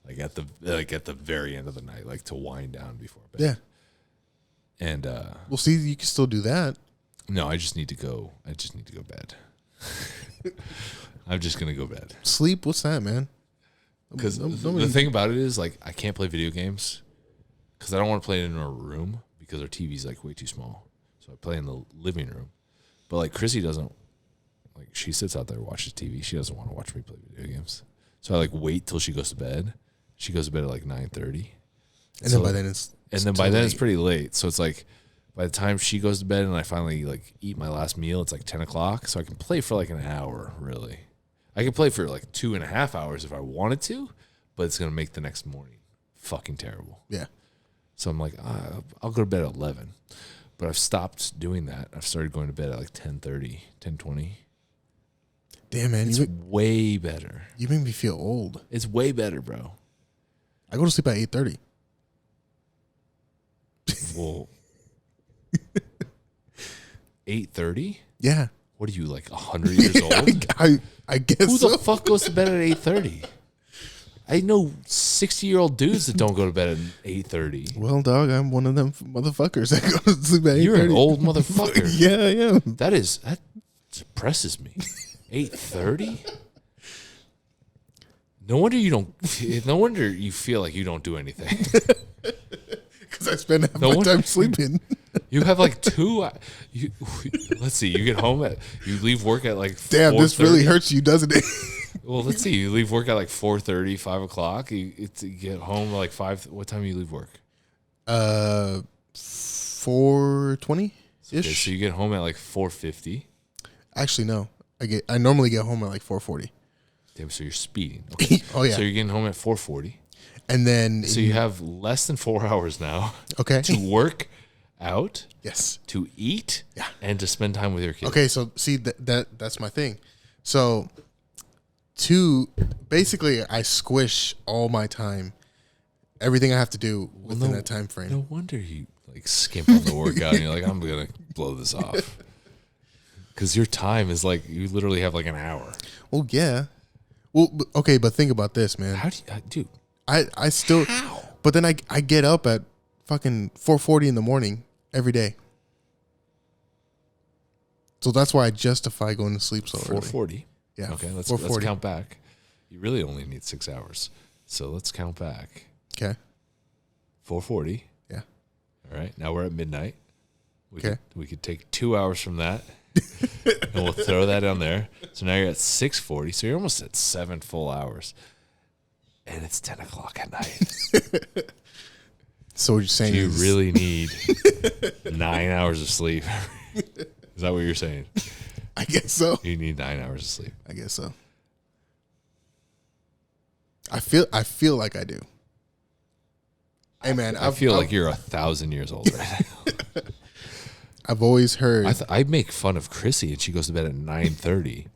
Like at the very end of the night, like to wind down before bed. Yeah. And Well, see, you can still do that. no, I just need to go bed. I'm just gonna go bed. Sleep, what's that, man? Because the thing about it is, like, I can't play video games because I don't want to play it in our room because our TV's like way too small. So I play in the living room. But like Chrissy doesn't, like, she sits out there and watches TV. She doesn't want to watch me play video games. So I like wait till she goes to bed. She goes to bed at like 9:30. And then by then it's it's pretty late. So it's like by the time she goes to bed and I finally like eat my last meal, it's like 10 o'clock. So I can play for like an hour, really. I could play for like 2.5 hours if I wanted to, but it's going to make the next morning fucking terrible. Yeah. So I'm like, I'll go to bed at 11. But I've stopped doing that. I've started going to bed at like 10:30, 10:20. Damn, man. It's way better. You make me feel old. It's way better, bro. I go to sleep at 8:30. Well, 8:30? Yeah. What are you, like 100 years old? I guess Who so. the fuck goes to bed at 8:30? I know 60-year-old dudes that don't go to bed at 8:30. Well, dog, I'm one of them motherfuckers that go to sleep at 8:30. You're an old motherfucker. Yeah, I am. That depresses me. 8:30? No wonder you feel like you don't do anything. Because I spend half No my wonder- time sleeping. You have like let's see, you leave work at like Damn, this 4:30. really hurts you, doesn't it? Well, let's see, you leave work at like 4:30, 5 o'clock. You get home at like 5. What time do you leave work? 4:20 ish. Okay, so you get home at like 4:50. Actually, no. I normally get home at like 4:40. Damn, so you're speeding. Okay. Oh yeah. So you're getting home at 4:40. And then So you have less than 4 hours now okay. to work out, Yes. to eat, Yeah. and to spend time with your kids. Okay, so see that's my thing. So basically I squish all my time, everything I have to do within that time frame. No wonder you like skimp on the workout and you're like, I'm gonna blow this off. Because your time is like, you literally have like an hour. Well, yeah. Well, okay, but think about this, man. How do you, dude? I still, How? but then I get up at fucking 4:40 in the morning every day. So that's why I justify going to sleep so early. 4:40. Yeah. Okay, let's 4:40. count back. You really only need 6 hours. So let's count back. Okay. 4:40. Yeah. All right. Now we're at midnight. Okay. We could take 2 hours from that. And we'll throw that on there. So now you're at 6:40. So you're almost at 7 full hours. And it's 10 o'clock at night. So what you're saying Do you is really need 9 hours of sleep? Is that what you're saying? I guess so. You need 9 hours of sleep. I guess so. I feel like I do. Hey man, I feel like you're 1,000 years old right now. I've always heard. I make fun of Chrissy and she goes to bed at 9:30.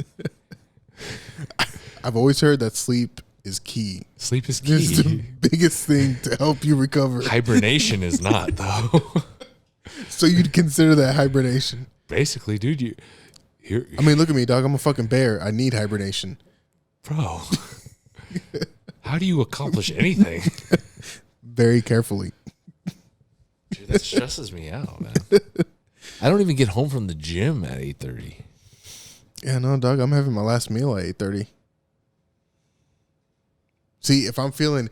I've always heard that sleep is key. Sleep is It's the key. biggest thing to help you recover. Hibernation is not, though. So you'd consider that hibernation. Basically, dude, I mean, look at me, dog. I'm a fucking bear. I need hibernation. bro, how do you accomplish anything? Very carefully. Dude, That stresses me out, man. I don't even get home from the gym at 8:30. Yeah, no, dog. I'm having my last meal at 8:30. See, if I'm feeling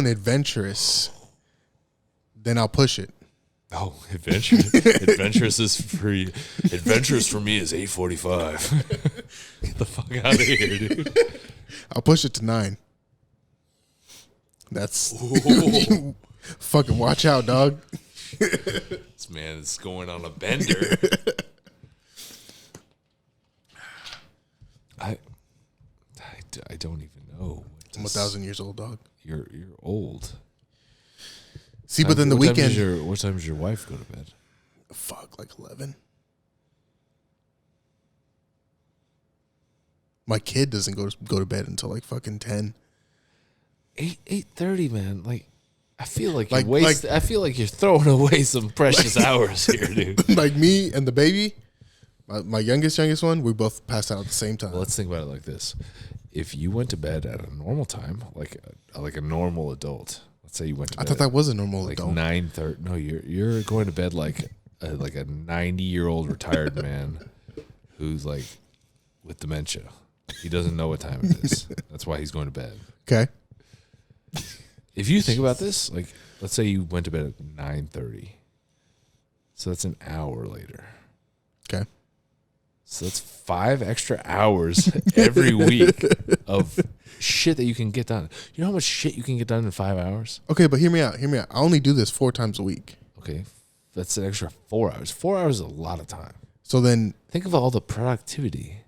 adventurous, then I'll push it. Oh, adventurous is free. Adventurous for me is 8:45. Get the fuck out of here, dude. I'll push it to 9. That's fucking watch out, dog. This man is going on a bender. I don't even know. I'm 1,000 years old, dog. You're old. See, but then the weekend. What time does your wife go to bed? Fuck, like 11. My kid doesn't go to bed until like fucking 10. 8:30, man. Like, I feel like Like- you're I feel like you're throwing away some precious hours here, dude. Like me and the baby, my youngest one, we both passed out at the same time. Well, let's think about it like this: if you went to bed at a normal time, like a normal adult, let's say you went to I bed thought that was a normal like adult. 9:30. No, you're going to bed like a 90-year-old retired man who's like with dementia. He doesn't know what time it is. That's why he's going to bed. Okay. If you think about this, like, let's say you went to bed at 9:30, so that's an hour later. Okay. So that's 5 extra hours every week of shit that you can get done. You know how much shit you can get done in 5 hours? Okay, but hear me out. I only do this 4 times a week. Okay, that's an extra 4 hours. 4 hours is a lot of time. So then, Think of all the productivity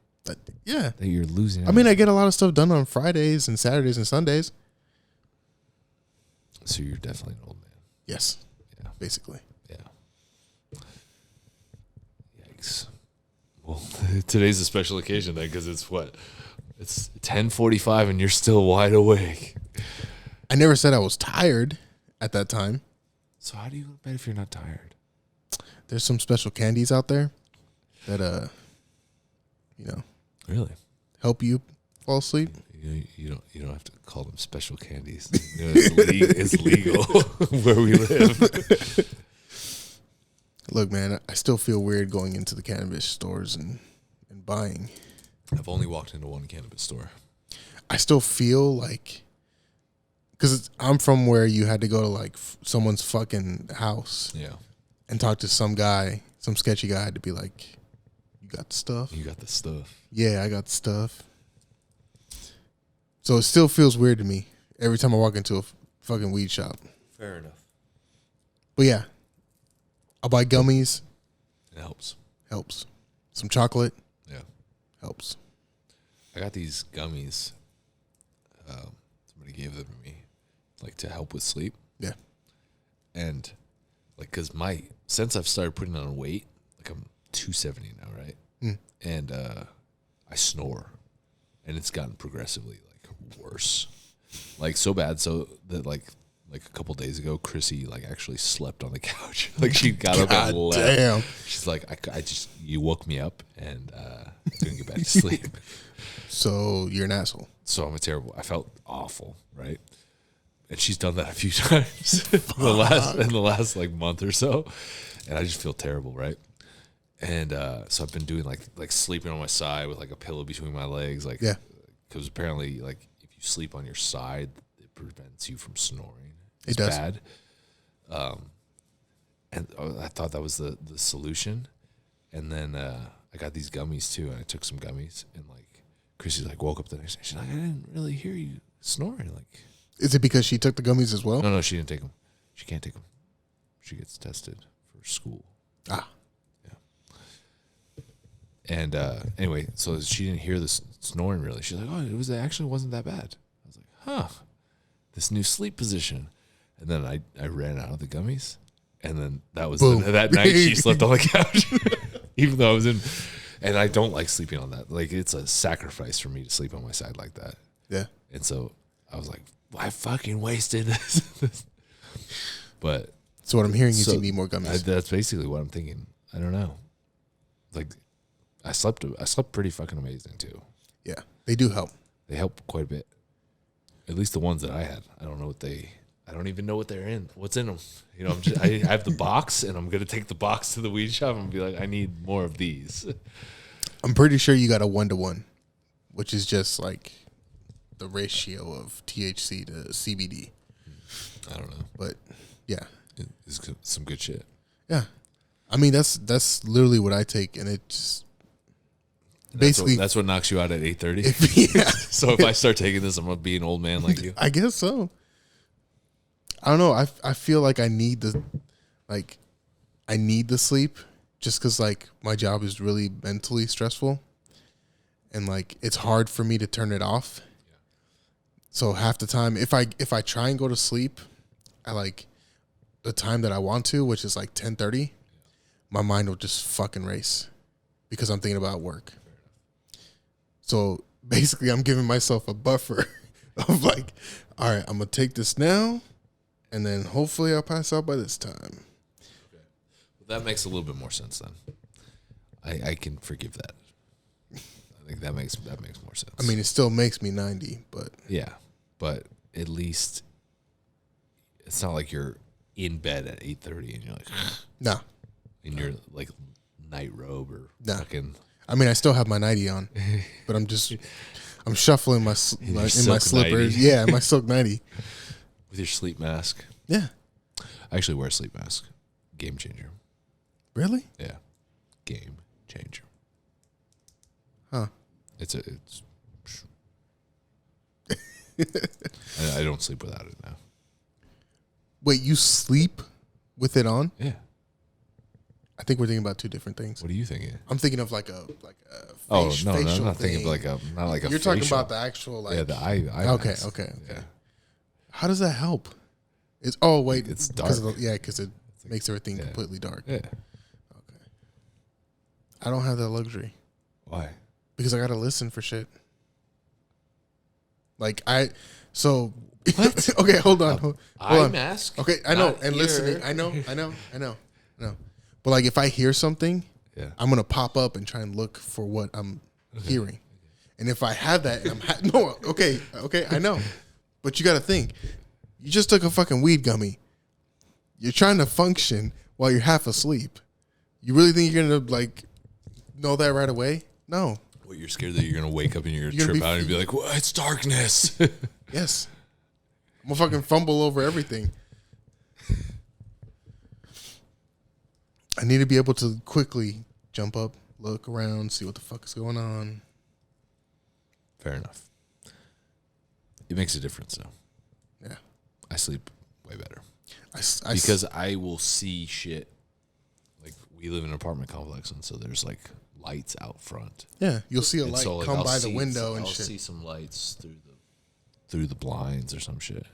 yeah. that you're losing. I mean, I get a lot of stuff done on Fridays and Saturdays and Sundays. So you're definitely an old man. Yes. Yeah. Basically. Yeah. Yikes. Well, today's a special occasion then, because it's what? It's 10:45 and you're still wide awake. I never said I was tired at that time. So how do you go to bed if you're not tired? There's some special candies out there that Really? help you fall asleep. You don't have to call them special candies. You know, it's legal where we live. Look, man, I still feel weird going into the cannabis stores and buying. I've only walked into one cannabis store. I still feel like, because I'm from where you had to go to like someone's fucking house Yeah. and talk to some guy, some sketchy guy to be like, you got the stuff? You got the stuff. Yeah, I got the stuff. So it still feels weird to me every time I walk into a fucking weed shop. Fair enough. But yeah, I'll buy gummies. It helps. Helps. Some chocolate. Yeah. Helps. I got these gummies. Somebody gave them to me, like, to help with sleep. Yeah. And like, cause since I've started putting on weight, like I'm 270 now, right? Mm. And I snore, and it's gotten progressively like worse, like so bad so that like a couple days ago, Chrissy like actually slept on the couch. Like she got up and left. Damn. She's like, you woke me up and couldn't get back to sleep. So you're an asshole. So I felt awful, right? And she's done that a few times in the last like month or so, and I just feel terrible, right? And so I've been doing like sleeping on my side with like a pillow between my legs, like, Yeah. because apparently like if you sleep on your side, it prevents you from snoring. It's It does. bad. And I thought that was the solution, and then I got these gummies too, and I took some gummies, and like Chrissy's like woke up the next day, she's like, I didn't really hear you snoring, like. Is it because she took the gummies as well? No, she didn't take them. She can't take them. She gets tested for school. Ah. Yeah. And anyway, so she didn't hear the snoring really. She's like, oh, it actually wasn't that bad. I was like, huh, this new sleep position. And then I ran out of the gummies. And then that was that night she slept on the couch. Even though I was in. And I don't like sleeping on that. Like, it's a sacrifice for me to sleep on my side like that. Yeah. And so I was like, I fucking wasted this. But So what I'm hearing is you need more gummies. that's basically what I'm thinking. I don't know. Like, I slept pretty fucking amazing too. Yeah. They do help. They help quite a bit. At least the ones that I had. I don't know don't even know what they're in. What's in them? You know, I have the box, and I'm gonna take the box to the weed shop and be like, I need more of these. I'm pretty sure you got a 1-to-1, which is just like the ratio of THC to CBD. I don't know, But yeah, it's some good shit. yeah. I mean, that's literally what I take, and it just basically That's what knocks you out at 8:30. yeah. So if I start taking this, I'm gonna be an old man like you. I guess so. I don't know. I feel like I need the sleep just because like my job is really mentally stressful, and like it's hard for me to turn it off. So half the time, if I try and go to sleep at like the time that I want to, which is like 10:30, my mind will just fucking race because I'm thinking about work. So basically, I'm giving myself a buffer of like, all right, I'm gonna take this now, and then hopefully I'll pass out by this time. Okay. Well, that makes a little bit more sense then. I can forgive that. I think that makes more sense. I mean, it still makes me 90, but yeah, but at least it's not like you're in bed at 8:30 and you're like, nah. in your like night robe or Nah. fucking. I mean, I still have my 90 on, but I'm shuffling in my silk slippers. 90. Yeah, my silk 90. With your sleep mask. Yeah. I actually wear a sleep mask. Game changer. Really? Yeah. Game changer. Huh. It's I don't sleep without it now. Wait, you sleep with it on? Yeah. I think we're thinking about two different things. What are you thinking? I'm thinking of like a No, facial I'm not thing. thinking of not like a You're talking facial. about the actual like. Yeah, the eye Okay, mask. okay. Yeah. How does that help? It's wait, It's because dark. because it makes everything yeah. completely dark. Yeah. Okay. I don't have that luxury Why? because I gotta listen for shit. Like what? Okay, hold on. Hold on. mask. Okay, I know, not and ear. listening, I know. But like, if I hear something, Yeah. I'm gonna pop up and try and look for what I'm hearing. And if I have that, and no, okay, I know. But you got to think, you just took a fucking weed gummy. You're trying to function while you're half asleep. You really think you're gonna like know that right away? No. What, you're scared that you're gonna wake up and you're You're gonna gonna trip out and be like, "Well, it's darkness." Yes. I'm gonna fucking fumble over everything. I need to be able to quickly jump up, look around, see what the fuck is going on. Fair enough. It makes a difference, though. Yeah. I sleep way better I because I will see shit. Like, we live in an apartment complex, and so there's like lights out front. yeah, you'll see a And light so, like, come I'll by see- the window and I'll shit. see some lights through the blinds or some shit.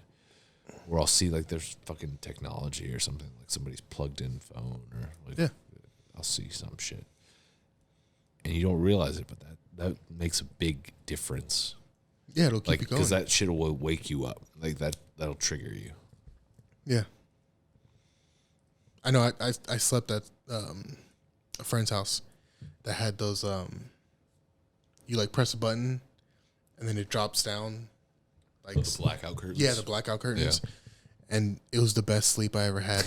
Or I'll see like there's fucking technology or something, like somebody's plugged in phone or like Yeah. I'll see some shit. And you don't realize it, but that makes a big difference. Yeah, it'll keep Like, you going. because that shit will wake you up. Like that'll trigger you. Yeah. I know I slept at a friend's house that had those you like press a button and then it drops down like The blackout curtains. yeah, the blackout curtains. And it was the best sleep I ever had.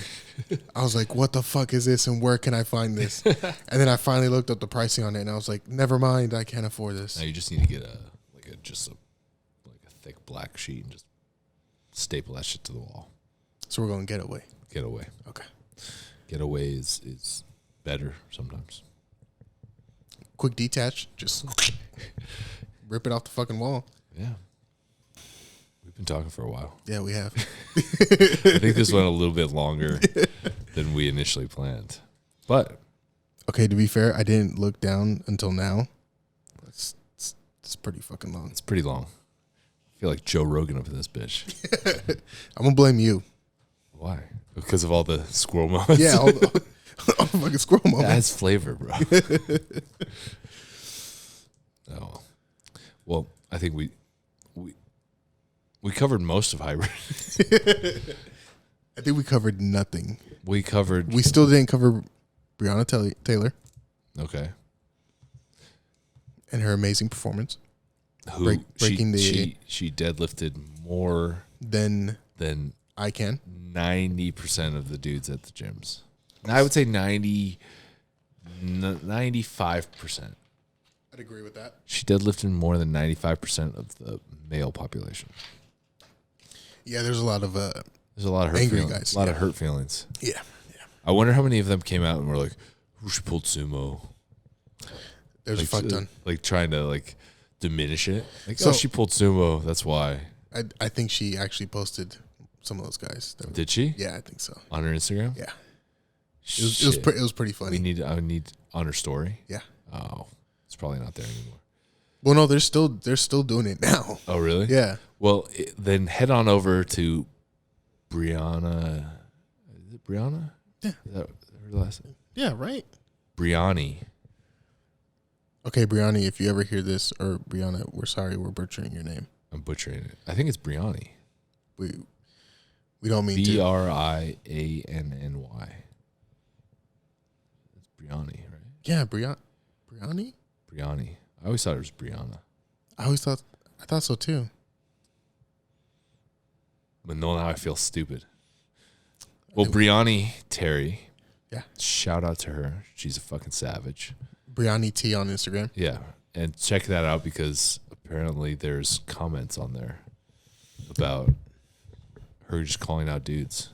I was like, what the fuck is this and where can I find this? And then I finally looked up the pricing on it and I was like, never mind, I can't afford this. Now you just need to get a thick black sheet and just staple that shit to the wall. So we're going getaway. Getaway. Okay. Getaway is better sometimes. Quick detach, just rip it off the fucking wall. Yeah. We've been talking for a while. Yeah, we have. I think this went a little bit longer than we initially planned. But Okay, to be fair, I didn't look down until now. It's pretty fucking long. it's pretty long. I feel like Joe Rogan up in this bitch. I'm gonna blame you. Why? Because of all the squirrel moments? Yeah, all the fucking squirrel That moments. adds flavor, bro. Oh. Well, I think we covered most of hybrid. I think we covered nothing. We still didn't cover Breonna Taylor Okay. and her amazing performance. Who Breaking she deadlifted more Then than I can. 90% of the dudes at the gyms. I would say 95%. I'd agree with that. She deadlifted more than 95% of the male population. Yeah, there's a lot of There's a lot of hurt angry feelings. guys. A lot of hurt feelings. Yeah. I wonder how many of them came out and were like, "Who she pulled sumo?" There's like, a fuck ton. Like trying to like diminish it. Like, So- oh, she pulled sumo. That's why. I think she actually posted some of those guys. Did she? Yeah, I think so. On her Instagram? Yeah. Shit. It was pretty funny. I would need on her story. Yeah. Oh, it's probably not there anymore. Well, no, they're still doing it now. Oh, really? Yeah. Well, then head on over to Brianna. Is it Brianna? Yeah. Is that her last name? Yeah, right. Brianni. Okay, Brianni, if you ever hear this, or Brianna, we're sorry, we're butchering your name. I'm butchering it. I think it's Brianni. We don't mean to. Brianny. It's Brianni, right? Yeah, Brianni. Brianni. I always thought it was Brianna. I thought so too. But no, now I feel stupid. Well, Brianni Terry. Yeah. Shout out to her. She's a fucking savage. Brianni T on Instagram. Yeah. And check that out because apparently there's comments on there about her just calling out dudes.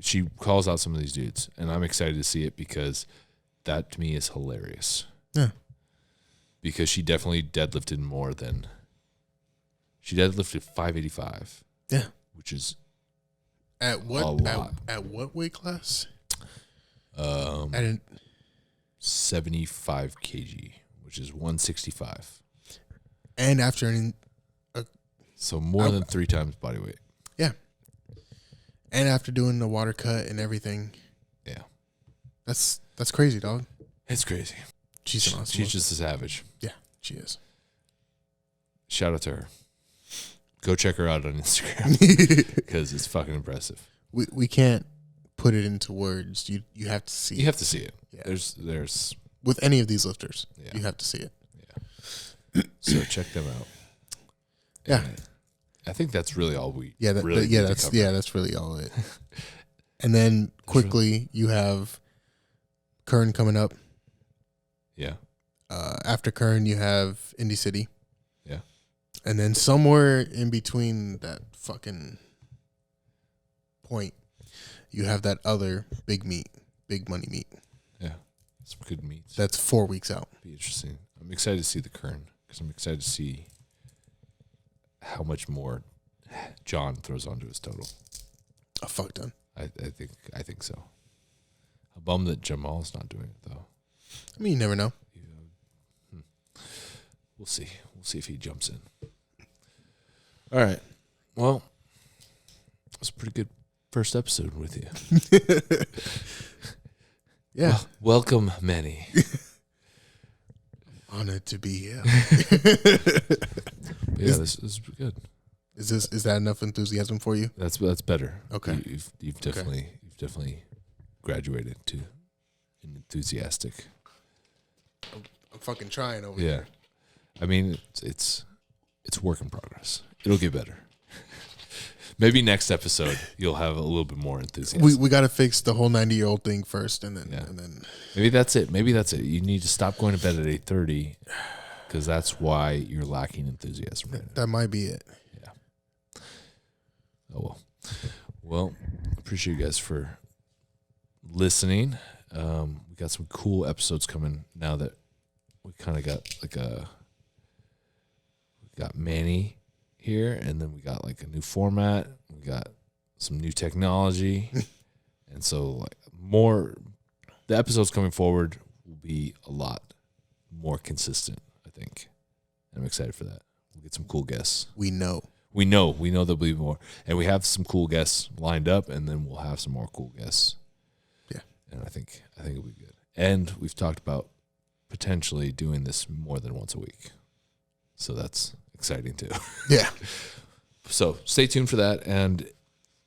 She calls out some of these dudes, and I'm excited to see it because that to me is hilarious. Yeah. Because she definitely deadlifted more than she deadlifted 585. Yeah. Which is At what a lot. At what weight class? Um, I didn't. 75 kg, which is 165. And after So more than 3 times body weight. yeah, and after doing the water cut and everything, Yeah. that's crazy, dog. It's crazy. She's an awesome. She's just a savage. Yeah, she is. Shout out to her. Go check her out on Instagram because it's fucking impressive. We can't put it into words. You have to see. You have to see it. Yeah. There's With any of these lifters, Yeah. you have to see it. so check them out. Yeah. And I think that's really all we Yeah, really need to cover. that's really all it. And then quickly, you have Kern coming up. Yeah. After Kern, you have Indy City. Yeah. And then somewhere in between that fucking point, you have that other big money meet. Yeah. Some good meats. That's 4 weeks out. Be interesting. I'm excited to see the Kern because I'm excited to see how much more John throws onto his total. A fuck ton. I think so. I'm bummed that Jamal's not doing it though. I mean, you never know. We'll see. We'll see if he jumps in. All right. Well, it was a pretty good first episode with you. Yeah. Well, welcome, Manny. Honored to be here. Yeah, this is good. Is that enough enthusiasm for you? That's better. Okay. You've definitely graduated to an enthusiastic. I'm fucking trying over Yeah. here. I mean, it's work in progress. It'll get better. Maybe next episode you'll have a little bit more enthusiasm. We got to fix the whole 90-year-old thing first, and then Maybe that's it. You need to stop going to bed at 8:30 because that's why you're lacking enthusiasm. Right now. that might be it. Yeah. Oh well. Well, appreciate you guys for listening. We got some cool episodes coming now that we kind of got we got Manny here, and then we got like a new format. We got some new technology, and so like the episodes coming forward will be a lot more consistent, I think. And I'm excited for that. We'll get some cool guests. We know. We know there'll be more, and we have some cool guests lined up, and then we'll have some more cool guests. Yeah, and I think it'll be good. And we've talked about potentially doing this more than once a week, so that's exciting too. Yeah. So stay tuned for that, and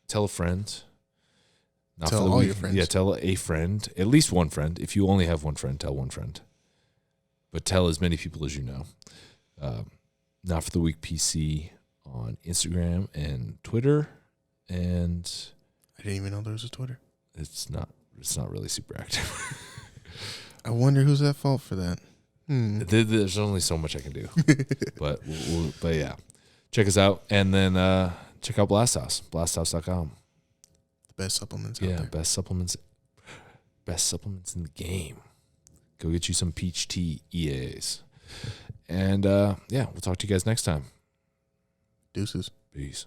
tell a friend. Not Tell for the all week. your friends. Yeah, tell a friend, at least one friend. If you only have one friend, tell one friend. But tell as many people as you know. Not for the Week PC on Instagram and Twitter, And I didn't even know there was a Twitter. it's not really super active. I wonder who's at fault for that. There's only so much I can do. but but yeah. Check us out. And then check out Blasthouse. Blasthouse.com. The best supplements out Yeah, there. best supplements in the game. Go get you some peach tea EAs. And we'll talk to you guys next time. Deuces. Peace.